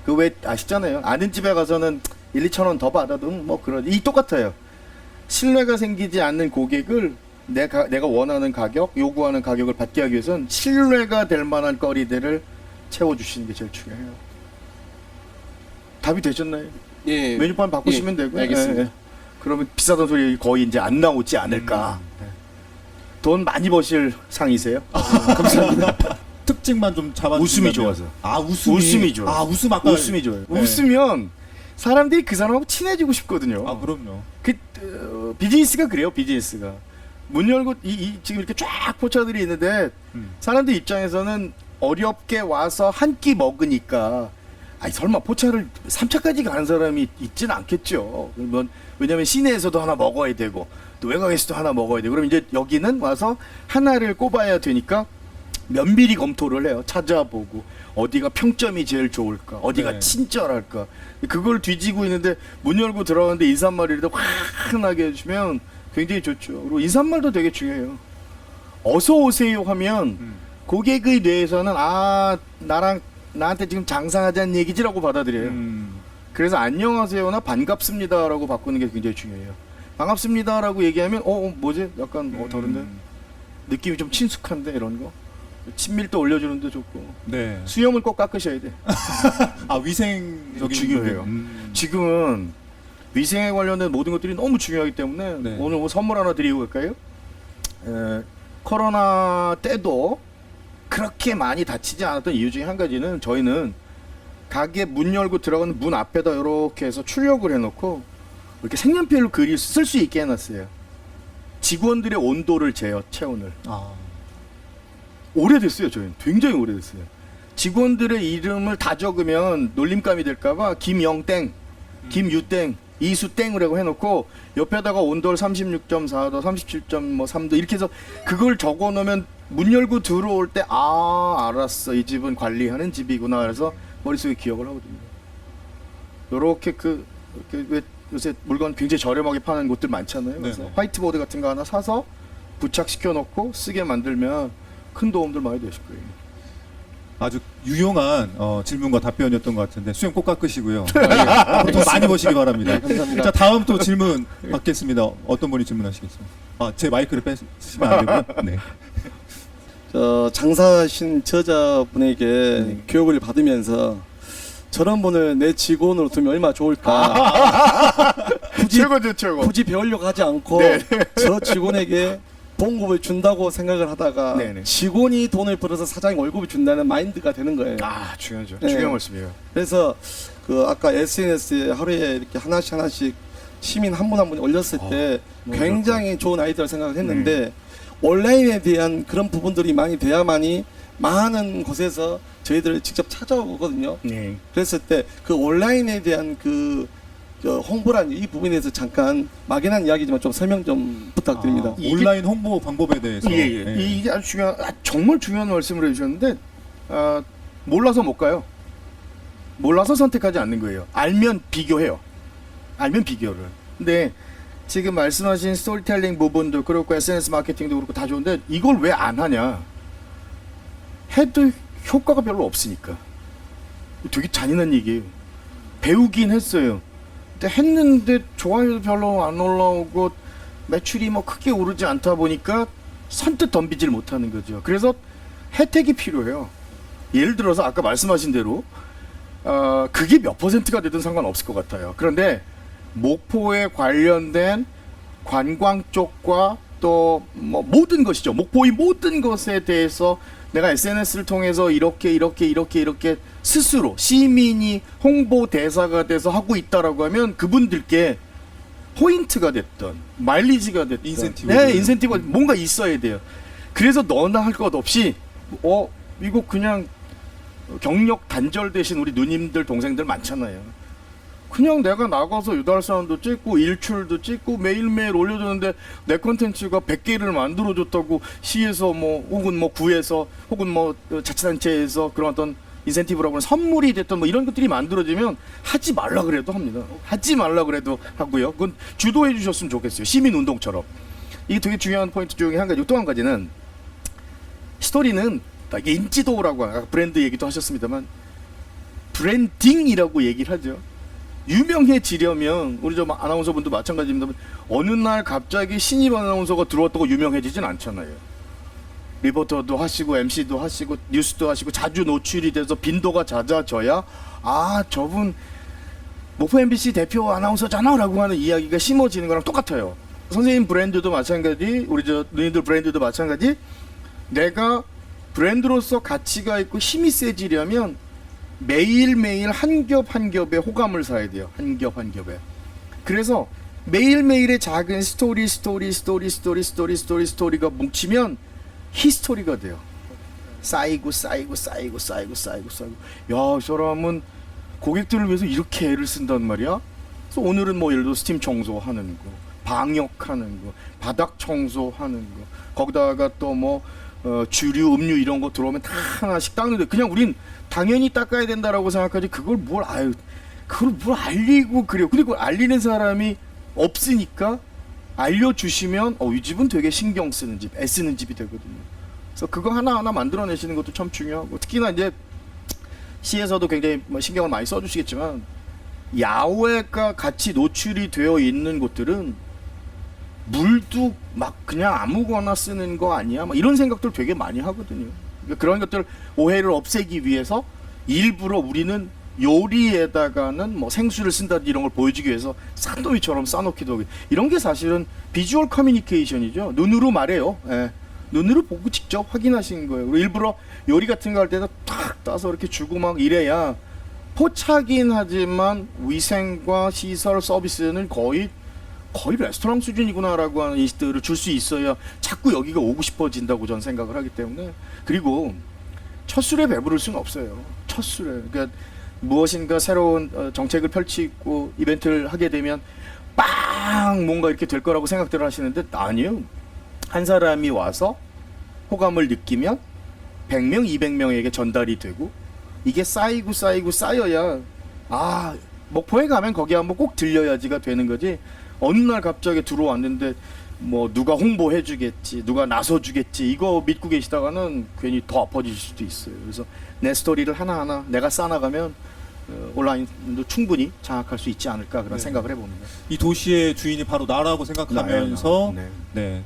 그 왜 아시잖아요. 아는 집에 가서는 1, 2천 원 더 받아도 뭐 그런 이 똑같아요. 신뢰가 생기지 않는 고객을 내가 원하는 가격, 요구하는 가격을 받게 하기 위해서는 신뢰가 될 만한 거리들을 채워주시는 게 제일 중요해요. 답이 되셨나요? 예. 메뉴판 바꾸시면 되고요. 알겠습니다. 예. 그러면 비싸던 소리 거의 이제 안 나오지 않을까. 돈 많이 버실 상이세요? 감사합니다. 특징만 좀 잡아. 웃음이 좋아서. 아 웃음이. 웃음이 좋아요. 아 웃음 아까. 웃음이 좋아요. 네. 웃으면 사람들이 그 사람하고 친해지고 싶거든요. 아 그럼요. 비즈니스가 그래요. 비즈니스가 문 열고 지금 이렇게 쫙 포차들이 있는데 사람들 입장에서는 어렵게 와서 한 끼 먹으니까 아니 설마 포차를 3차까지 가는 사람이 있지는 않겠죠. 왜냐면 시내에서도 하나 먹어야 되고 또 외곽에서도 하나 먹어야 되고 그럼 이제 여기는 와서 하나를 꼽아야 되니까 면밀히 검토를 해요. 찾아보고 어디가 평점이 제일 좋을까, 어디가 네. 친절할까. 그걸 뒤지고 있는데 문 열고 들어가는데 인사말이라도 화끈하게 해주면 굉장히 좋죠. 그리고 인사말도 되게 중요해요. 어서 오세요 하면 고객의 뇌에서는 나한테 지금 장사하자는 얘기지라고 받아들여요. 그래서 안녕하세요나 반갑습니다라고 바꾸는 게 굉장히 중요해요. 반갑습니다라고 얘기하면 뭐지? 약간 다른데? 느낌이 좀 친숙한데 이런 거. 친밀도 올려주는데 좋고. 네. 수염을 꼭 깎으셔야 돼. 아 위생적인 중요해요. 지금은 위생에 관련된 모든 것들이 너무 중요하기 때문에 네. 오늘 뭐 선물 하나 드리고 갈까요? 코로나 때도 그렇게 많이 다치지 않았던 이유 중에 한 가지는 저희는 가게 문 열고 들어가는 문 앞에다 이렇게 해서 출력을 해놓고 이렇게 색연필로 글을 쓸 수 있게 해놨어요. 직원들의 온도를 채우는. 아. 오래됐어요. 저희는 굉장히 오래됐어요. 직원들의 이름을 다 적으면 놀림감이 될까봐 김영땡, 김유땡, 이수땡이라고 해놓고 옆에다가 온도를 36.4도, 37.3도 이렇게 해서 그걸 적어놓으면 문 열고 들어올 때 알았어 이 집은 관리하는 집이구나 그래서 머릿속에 기억을 하거든요. 요렇게 왜 요새 물건 굉장히 저렴하게 파는 곳들 많잖아요. 그래서 네네. 화이트보드 같은 거 하나 사서 부착시켜 놓고 쓰게 만들면 큰 도움들 많이 되실 거예요. 아주 유용한 질문과 답변이었던 것 같은데 수염 꼭 깎으시고요. 앞으로 더 많이 버시기 바랍니다. 감사합니다. 자 다음 또 질문 받겠습니다. 어떤 분이 질문하시겠습니까? 제 마이크를 빼시면 안 되고요. 네. 장사하신 저자분에게 교육을 받으면서 저런 분을 내 직원으로 두면 얼마나 좋을까. 최고죠, 최고. 굳이 배우려고 하지 않고 네. 저 직원에게 봉급을 준다고 생각을 하다가 네네. 직원이 돈을 벌어서 사장이 월급을 준다는 마인드가 되는 거예요. 중요하죠. 네. 중요한 말씀이에요. 그래서 아까 SNS에 하루에 이렇게 하나씩 시민 한 분 한 분이 올렸을 때 너무 굉장히 좋은 아이디어를 생각을 했는데 온라인에 대한 그런 부분들이 많이 돼야만이 많은 곳에서 저희들을 직접 찾아오거든요. 네. 그랬을 때 그 온라인에 대한 그 홍보란 이 부분에 대해서 잠깐 막연한 이야기지만 좀 설명 좀 부탁드립니다. 아, 온라인 홍보 방법에 대해서. 예. 네. 이게 아주 정말 중요한 말씀을 해주셨는데 몰라서 못 가요. 몰라서 선택하지 않는 거예요. 알면 비교해요. 알면 비교를. 근데 지금 말씀하신 스토리텔링 부분도 그렇고 SNS 마케팅도 그렇고 다 좋은데 이걸 왜 안 하냐? 해도 효과가 별로 없으니까. 되게 잔인한 얘기예요. 배우긴 했어요. 근데 했는데 좋아요도 별로 안 올라오고 매출이 뭐 크게 오르지 않다 보니까 선뜻 덤비질 못하는 거죠. 그래서 혜택이 필요해요. 예를 들어서 아까 말씀하신 대로 그게 몇 퍼센트가 되든 상관없을 것 같아요. 그런데 목포에 관련된 관광 쪽과 또 뭐 모든 것이죠. 목포의 모든 것에 대해서 내가 SNS를 통해서 이렇게 스스로 시민이 홍보 대사가 돼서 하고 있다라고 하면 그분들께 포인트가 됐던 마일리지가 됐던 인센티브. 네, 인센티브가 뭔가 있어야 돼요. 그래서 너나 할 것 없이 이거 그냥 경력 단절되신 우리 누님들 동생들 많잖아요. 그냥 내가 나가서 유달산도 찍고 일출도 찍고 매일매일 올려주는데 내 콘텐츠가 100개를 만들어줬다고 시에서 뭐 혹은 뭐 구에서 혹은 뭐 자치단체에서 그런 어떤 인센티브라고 하는 선물이 됐던 뭐 이런 것들이 만들어지면 하지 말라 그래도 합니다. 하지 말라 그래도 하고요. 그건 주도해 주셨으면 좋겠어요. 시민운동처럼. 이게 되게 중요한 포인트 중에 한 가지. 또 한 가지는 스토리는 인지도라고 아까 브랜드 얘기도 하셨습니다만 브랜딩이라고 얘기를 하죠. 유명해지려면 우리 저 아나운서분도 마찬가지입니다. 어느 날 갑자기 신입 아나운서가 들어왔다고 유명해지진 않잖아요. 리포터도 하시고 MC도 하시고 뉴스도 하시고 자주 노출이 돼서 빈도가 잦아져야 저분 목포 MBC 대표 아나운서잖아 라고 하는 이야기가 심어지는 거랑 똑같아요. 선생님 브랜드도 마찬가지, 우리 저 누님들 브랜드도 마찬가지. 내가 브랜드로서 가치가 있고 힘이 세지려면 매일매일 한 겹 한 겹의 호감을 사야 돼요. 한 겹 한 겹에. 그래서 매일매일의 작은 스토리가 뭉치면 히스토리가 돼요. 쌓이고. 야, 이 사람은 고객들을 위해서 이렇게 애를 쓴단 말이야. 그래서 오늘은 뭐 예를 들어 스팀 청소하는 거, 방역하는 거, 바닥 청소하는 거, 거기다가 또 뭐 주류, 음료 이런 거 들어오면 다 하나씩 닦는데 그냥 우린 당연히 닦아야 된다라고 생각하지 그걸 뭘 알리고 그래요. 근데 그걸 알리는 사람이 없으니까 알려주시면 이 집은 되게 신경 쓰는 집, 애쓰는 집이 되거든요. 그래서 그거 하나하나 만들어내시는 것도 참 중요하고 특히나 이제 시에서도 굉장히 신경을 많이 써주시겠지만 야외가 같이 노출이 되어 있는 곳들은 물도 막 그냥 아무거나 쓰는 거 아니야? 막 이런 생각들 되게 많이 하거든요. 그러니까 그런 것들 오해를 없애기 위해서 일부러 우리는 요리에다가는 뭐 생수를 쓴다든지 이런 걸 보여주기 위해서 산더미처럼 싸놓기도 하고 이런 게 사실은 비주얼 커뮤니케이션이죠. 눈으로 말해요. 예. 눈으로 보고 직접 확인하신 거예요. 일부러 요리 같은 거 할 때도 탁 따서 이렇게 주고 막 이래야 포차긴 하지만 위생과 시설 서비스는 거의 레스토랑 수준이구나라고 하는 인식들을 줄 수 있어야 자꾸 여기가 오고 싶어진다고 저는 생각을 하기 때문에. 그리고 첫 술에 배부를 수는 없어요. 첫 술에. 그러니까 무엇인가 새로운 정책을 펼치고 이벤트를 하게 되면 빵 뭔가 이렇게 될 거라고 생각들을 하시는데 아니요. 한 사람이 와서 호감을 느끼면 100명, 200명에게 전달이 되고 이게 쌓여야 목포에 가면 거기 한번 꼭 들려야지가 되는 거지. 어느 날 갑자기 들어왔는데 뭐 누가 홍보해 주겠지, 누가 나서 주겠지 이거 믿고 계시다가는 괜히 더 아파지실 수도 있어요. 그래서 내 스토리를 하나하나 내가 쌓아나가면 온라인도 충분히 장악할 수 있지 않을까 그런 생각을 해봅니다. 이 도시의 주인이 바로 나라고 생각하면서 네,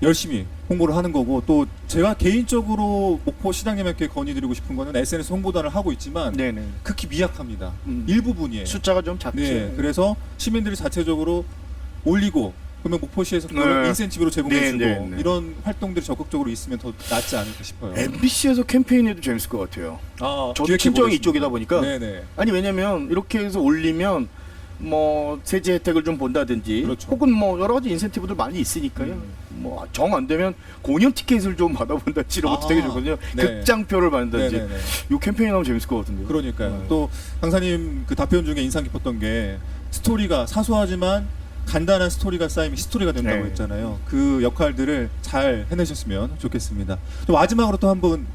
열심히 홍보를 하는 거고 또 제가 개인적으로 목포 시장님께 건의드리고 싶은 거는 SNS 홍보단을 하고 있지만 네네. 극히 미약합니다. 일부분이에요. 숫자가 좀 작죠. 네, 그래서 시민들이 자체적으로 올리고 그러면 목포시에서 그걸 네. 인센티브로 제공해주고 네. 이런 활동들이 적극적으로 있으면 더 낫지 않을까 싶어요. MBC에서 캠페인해도 재밌을 것 같아요. 저도 기획해 친정이 보겠습니다. 이쪽이다 보니까 네네. 아니 왜냐면 이렇게 해서 올리면 뭐 세제 혜택을 좀 본다든지 그렇죠. 혹은 뭐 여러 가지 인센티브들 많이 있으니까요. 뭐 정 안 되면 공연 티켓을 좀 받아본다지 이런 것도 되게 좋거든요. 네. 극장표를 받는다든지. 네네네. 이 캠페인이 하면 재밌을 것 같은데요. 그러니까요. 네. 또 강사님 그 답변 중에 인상 깊었던 게 스토리가 사소하지만 간단한 스토리가 쌓이면 히스토리가 된다고 네. 했잖아요. 그 역할들을 잘 해내셨으면 좋겠습니다. 또 마지막으로 또 한 분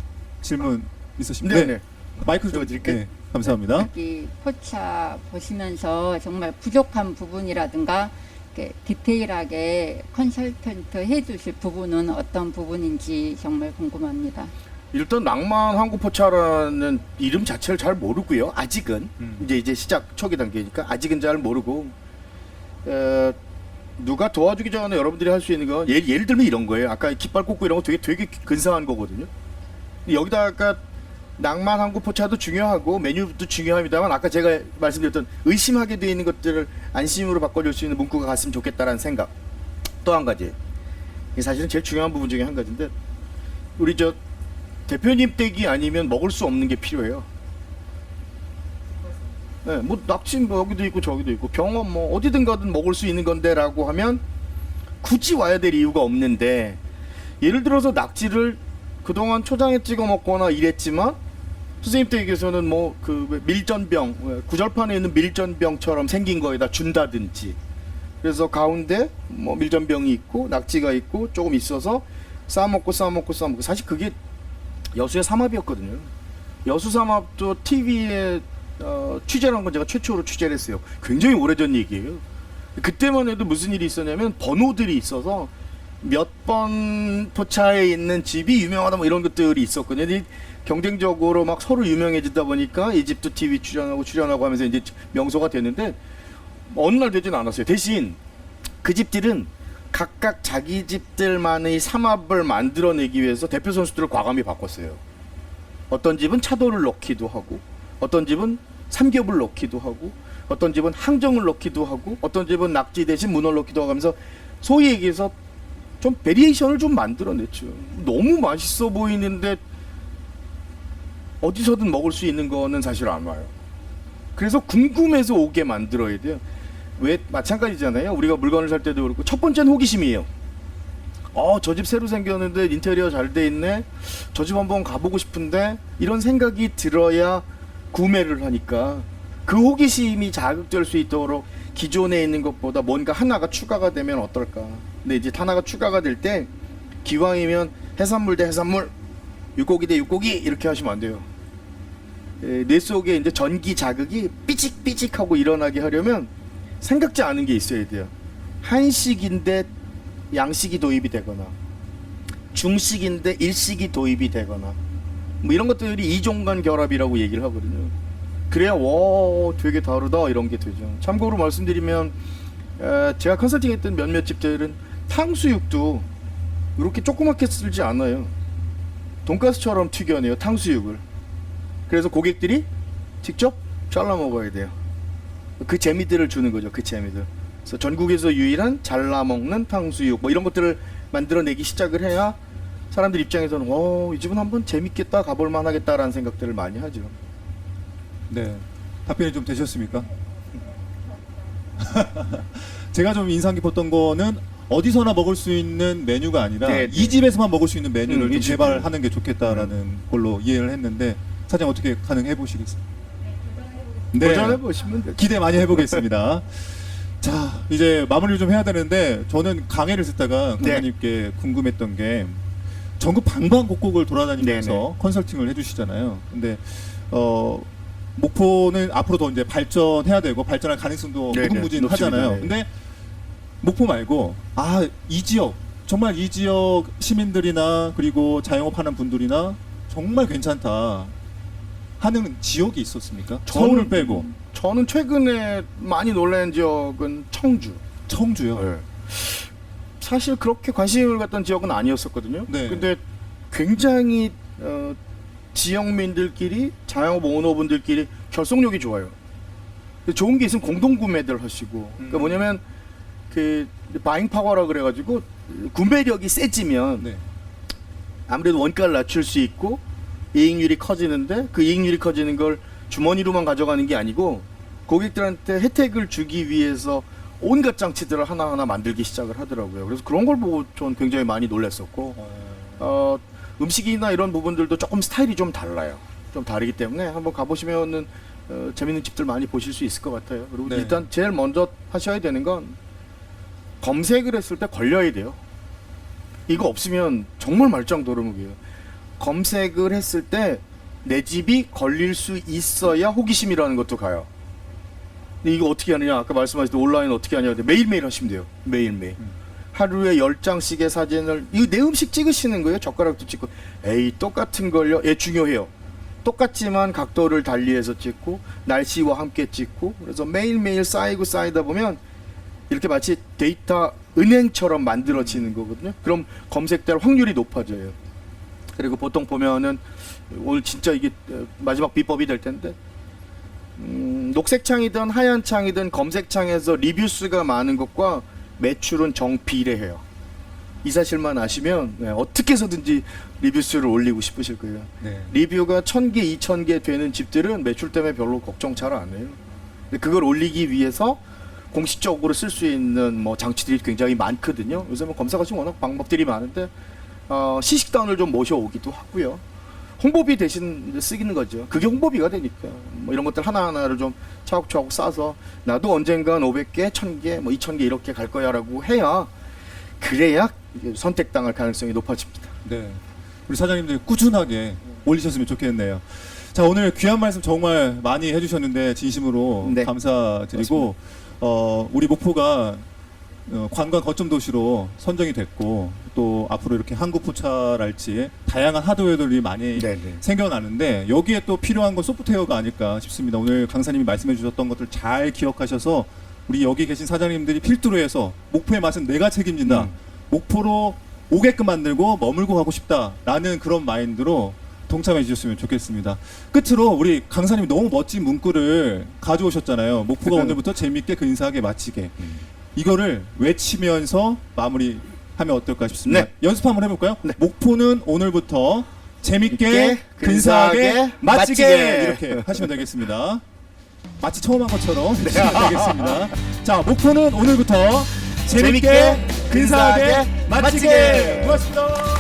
질문 있으십니까? 네네. 마이크 좀 드릴게요. 네, 감사합니다. 여기 포차 보시면서 정말 부족한 부분이라든가 이렇게 디테일하게 컨설턴트 해주실 부분은 어떤 부분인지 정말 궁금합니다. 일단 낭만 한국 포차라는 이름 자체를 잘 모르고요. 아직은 이제 시작 초기 단계니까 아직은 잘 모르고 누가 도와주기 전에 여러분들이 할 수 있는 건 예를 들면 이런 거예요. 아까 깃발 꽂고 이런 거 되게 근사한 거거든요. 근데 여기다가 낭만 한국 포차도 중요하고 메뉴도 중요합니다만 아까 제가 말씀드렸던 의심하게 되어 있는 것들을 안심으로 바꿔줄 수 있는 문구가 갔으면 좋겠다라는 생각. 또 한 가지. 이게 사실은 제일 중요한 부분 중에 한 가지인데 우리 저 대표님 댁이 아니면 먹을 수 없는 게 필요해요. 네, 뭐 낙지 뭐 여기도 있고 저기도 있고 병원 뭐 어디든 가든 먹을 수 있는 건데라고 하면 굳이 와야 될 이유가 없는데 예를 들어서 낙지를 그동안 초장에 찍어 먹거나 이랬지만 선생님 댁에서는 뭐 그 밀전병 구절판에 있는 밀전병처럼 생긴 거에다 준다든지 그래서 가운데 뭐 밀전병이 있고 낙지가 있고 조금 있어서 싸먹고 사실 그게 여수의 삼합이었거든요. 여수 삼합도 TV에 취재를 한 건 제가 최초로 취재를 했어요. 굉장히 오래전 얘기예요. 그때만 해도 무슨 일이 있었냐면 번호들이 있어서 몇 번 포차에 있는 집이 유명하다 뭐 이런 것들이 있었거든요. 근데 경쟁적으로 막 서로 유명해지다 보니까 이 집도 TV 출연하고 하면서 이제 명소가 됐는데 어느 날 되진 않았어요. 대신 그 집들은 각각 자기 집들만의 삼합을 만들어내기 위해서 대표 선수들을 과감히 바꿨어요. 어떤 집은 차돌을 넣기도 하고 어떤 집은 삼겹을 넣기도 하고 어떤 집은 항정을 넣기도 하고 어떤 집은 낙지 대신 문어를 넣기도 하고 하면서 소위 얘기해서 좀 베리에이션을 좀 만들어냈죠. 너무 맛있어 보이는데 어디서든 먹을 수 있는 거는 사실 안 와요. 그래서 궁금해서 오게 만들어야 돼요. 왜 마찬가지잖아요. 우리가 물건을 살 때도 그렇고 첫 번째는 호기심이에요. 저 집 새로 생겼는데 인테리어 잘 돼 있네. 저 집 한번 가보고 싶은데 이런 생각이 들어야 구매를 하니까 그 호기심이 자극될 수 있도록 기존에 있는 것보다 뭔가 하나가 추가가 되면 어떨까. 근데 이제 하나가 추가가 될 때 기왕이면 해산물 대 해산물, 육고기 대 육고기 이렇게 하시면 안 돼요. 뇌 속에 이제 전기 자극이 삐직삐직하고 일어나게 하려면 생각지 않은 게 있어야 돼요. 한식인데 양식이 도입이 되거나 중식인데 일식이 도입이 되거나 뭐 이런 것들이 이종간 결합이라고 얘기를 하거든요. 그래야 와 되게 다르다 이런 게 되죠. 참고로 말씀드리면 제가 컨설팅했던 몇몇 집들은 탕수육도 이렇게 조그맣게 쓸지 않아요. 돈가스처럼 튀겨내요 탕수육을. 그래서 고객들이 직접 잘라 먹어야 돼요. 그 재미들을 주는 거죠. 그 재미들. 그래서 전국에서 유일한 잘라 먹는 탕수육 뭐 이런 것들을 만들어내기 시작을 해야 사람들 입장에서는 이 집은 한번 재밌겠다 가볼 만하겠다라는 생각들을 많이 하죠. 네, 답변이 좀 되셨습니까? 제가 좀 인상 깊었던 거는 어디서나 먹을 수 있는 메뉴가 아니라 네, 이 집에서만 먹을 수 있는 메뉴를 좀 이 집. 개발하는 게 좋겠다라는 걸로 이해를 했는데 사장님 어떻게 가능해 보시겠어요? 네, 도전해 보시면 돼요. 기대 많이 해보겠습니다. 자, 이제 마무리를 좀 해야 되는데 저는 강의를 듣다가 네. 강사님께 궁금했던 게 전국 방방곡곡을 돌아다니면서 네네. 컨설팅을 해주시잖아요. 근데 목포는 앞으로 더 이제 발전해야 되고 발전할 가능성도 네네, 무궁무진하잖아요. 높습니다. 네. 근데 목포 말고 이 지역 정말 이 지역 시민들이나 그리고 자영업하는 분들이나 정말 괜찮다 하는 지역이 있었습니까? 서울을 빼고 저는 최근에 많이 놀란 지역은 청주. 청주요. 네. 사실 그렇게 관심을 갖던 지역은 아니었었거든요. 네. 근데 근데 굉장히 지역민들끼리 자영업 오너분들끼리 결속력이 좋아요. 근데 좋은 게 있으면 공동 구매들 하시고. 그러니까 뭐냐면 그 바잉 파워라 그래가지고 구매력이 세지면 네. 아무래도 원가를 낮출 수 있고 이익률이 커지는데 그 이익률이 커지는 걸 주머니로만 가져가는 게 아니고 고객들한테 혜택을 주기 위해서 온갖 장치들을 하나하나 만들기 시작을 하더라고요. 그래서 그런 걸 보고 전 굉장히 많이 놀랐었고 음식이나 이런 부분들도 조금 스타일이 좀 달라요. 좀 다르기 때문에 한번 가보시면은 재밌는 집들 많이 보실 수 있을 것 같아요. 그리고 네. 일단 제일 먼저 하셔야 되는 건 검색을 했을 때 걸려야 돼요. 이거 없으면 정말 말짱도루묵이에요. 검색을 했을 때 내 집이 걸릴 수 있어야 호기심이라는 것도 가요. 근데 이거 어떻게 하느냐? 아까 말씀하셨던 온라인 어떻게 하냐? 매일매일 하시면 돼요. 매일매일. 하루에 10장씩의 사진을 이거 내 음식 찍으시는 거예요. 젓가락도 찍고. 에이 똑같은 걸요. 예, 중요해요. 똑같지만 각도를 달리해서 찍고 날씨와 함께 찍고 그래서 매일매일 쌓이다 보면 이렇게 마치 데이터 은행처럼 만들어지는 거거든요. 그럼 검색될 확률이 높아져요. 그리고 보통 보면은 오늘 진짜 이게 마지막 비법이 될 텐데 녹색 창이든 하얀 창이든 검색 창에서 리뷰 수가 많은 것과 매출은 정비례해요. 이 사실만 아시면 어떻게 해서든지 리뷰 수를 올리고 싶으실 거예요. 네. 리뷰가 1000개, 2000개 되는 집들은 매출 때문에 별로 걱정 잘 안 해요. 근데 그걸 올리기 위해서 공식적으로 쓸 수 있는 뭐 장치들이 굉장히 많거든요. 요새 뭐 검색하시면 워낙 방법들이 많은데 시식단을 좀 모셔오기도 하고요. 홍보비 대신 쓰기는 거죠. 그게 홍보비가 되니까 뭐 이런 것들 하나하나를 좀 차곡차곡 싸서 나도 언젠간 500개, 1000개, 뭐 2000개 이렇게 갈 거야라고 해야 그래야 이게 선택당할 가능성이 높아집니다. 네. 우리 사장님들 꾸준하게 올리셨으면 좋겠네요. 자, 오늘 귀한 말씀 정말 많이 해주셨는데 진심으로 네. 감사드리고 우리 목포가 관광 거점 도시로 선정이 됐고 또 앞으로 이렇게 한국 포차랄지 다양한 하드웨어들이 많이 네네. 생겨나는데 여기에 또 필요한 건 소프트웨어가 아닐까 싶습니다. 오늘 강사님이 말씀해 주셨던 것들 잘 기억하셔서 우리 여기 계신 사장님들이 필두로 해서 목포의 맛은 내가 책임진다. 목포로 오게끔 만들고 머물고 가고 싶다라는 그런 마인드로 동참해 주셨으면 좋겠습니다. 끝으로 우리 강사님이 너무 멋진 문구를 가져오셨잖아요. 목포가 오늘부터 재밌게 근사하게 마치게. 이거를 외치면서 마무리하면 어떨까 싶습니다. 네. 연습 한번 해볼까요? 네. 목포는 오늘부터 재밌게 재밌게, 근사하게 근사하게, 마치게 마치게. 이렇게 하시면 되겠습니다. 마치 처음 한 것처럼 하시면 되겠습니다. 자, 목포는 오늘부터 재밌게 근사하게 마치게. 고맙습니다.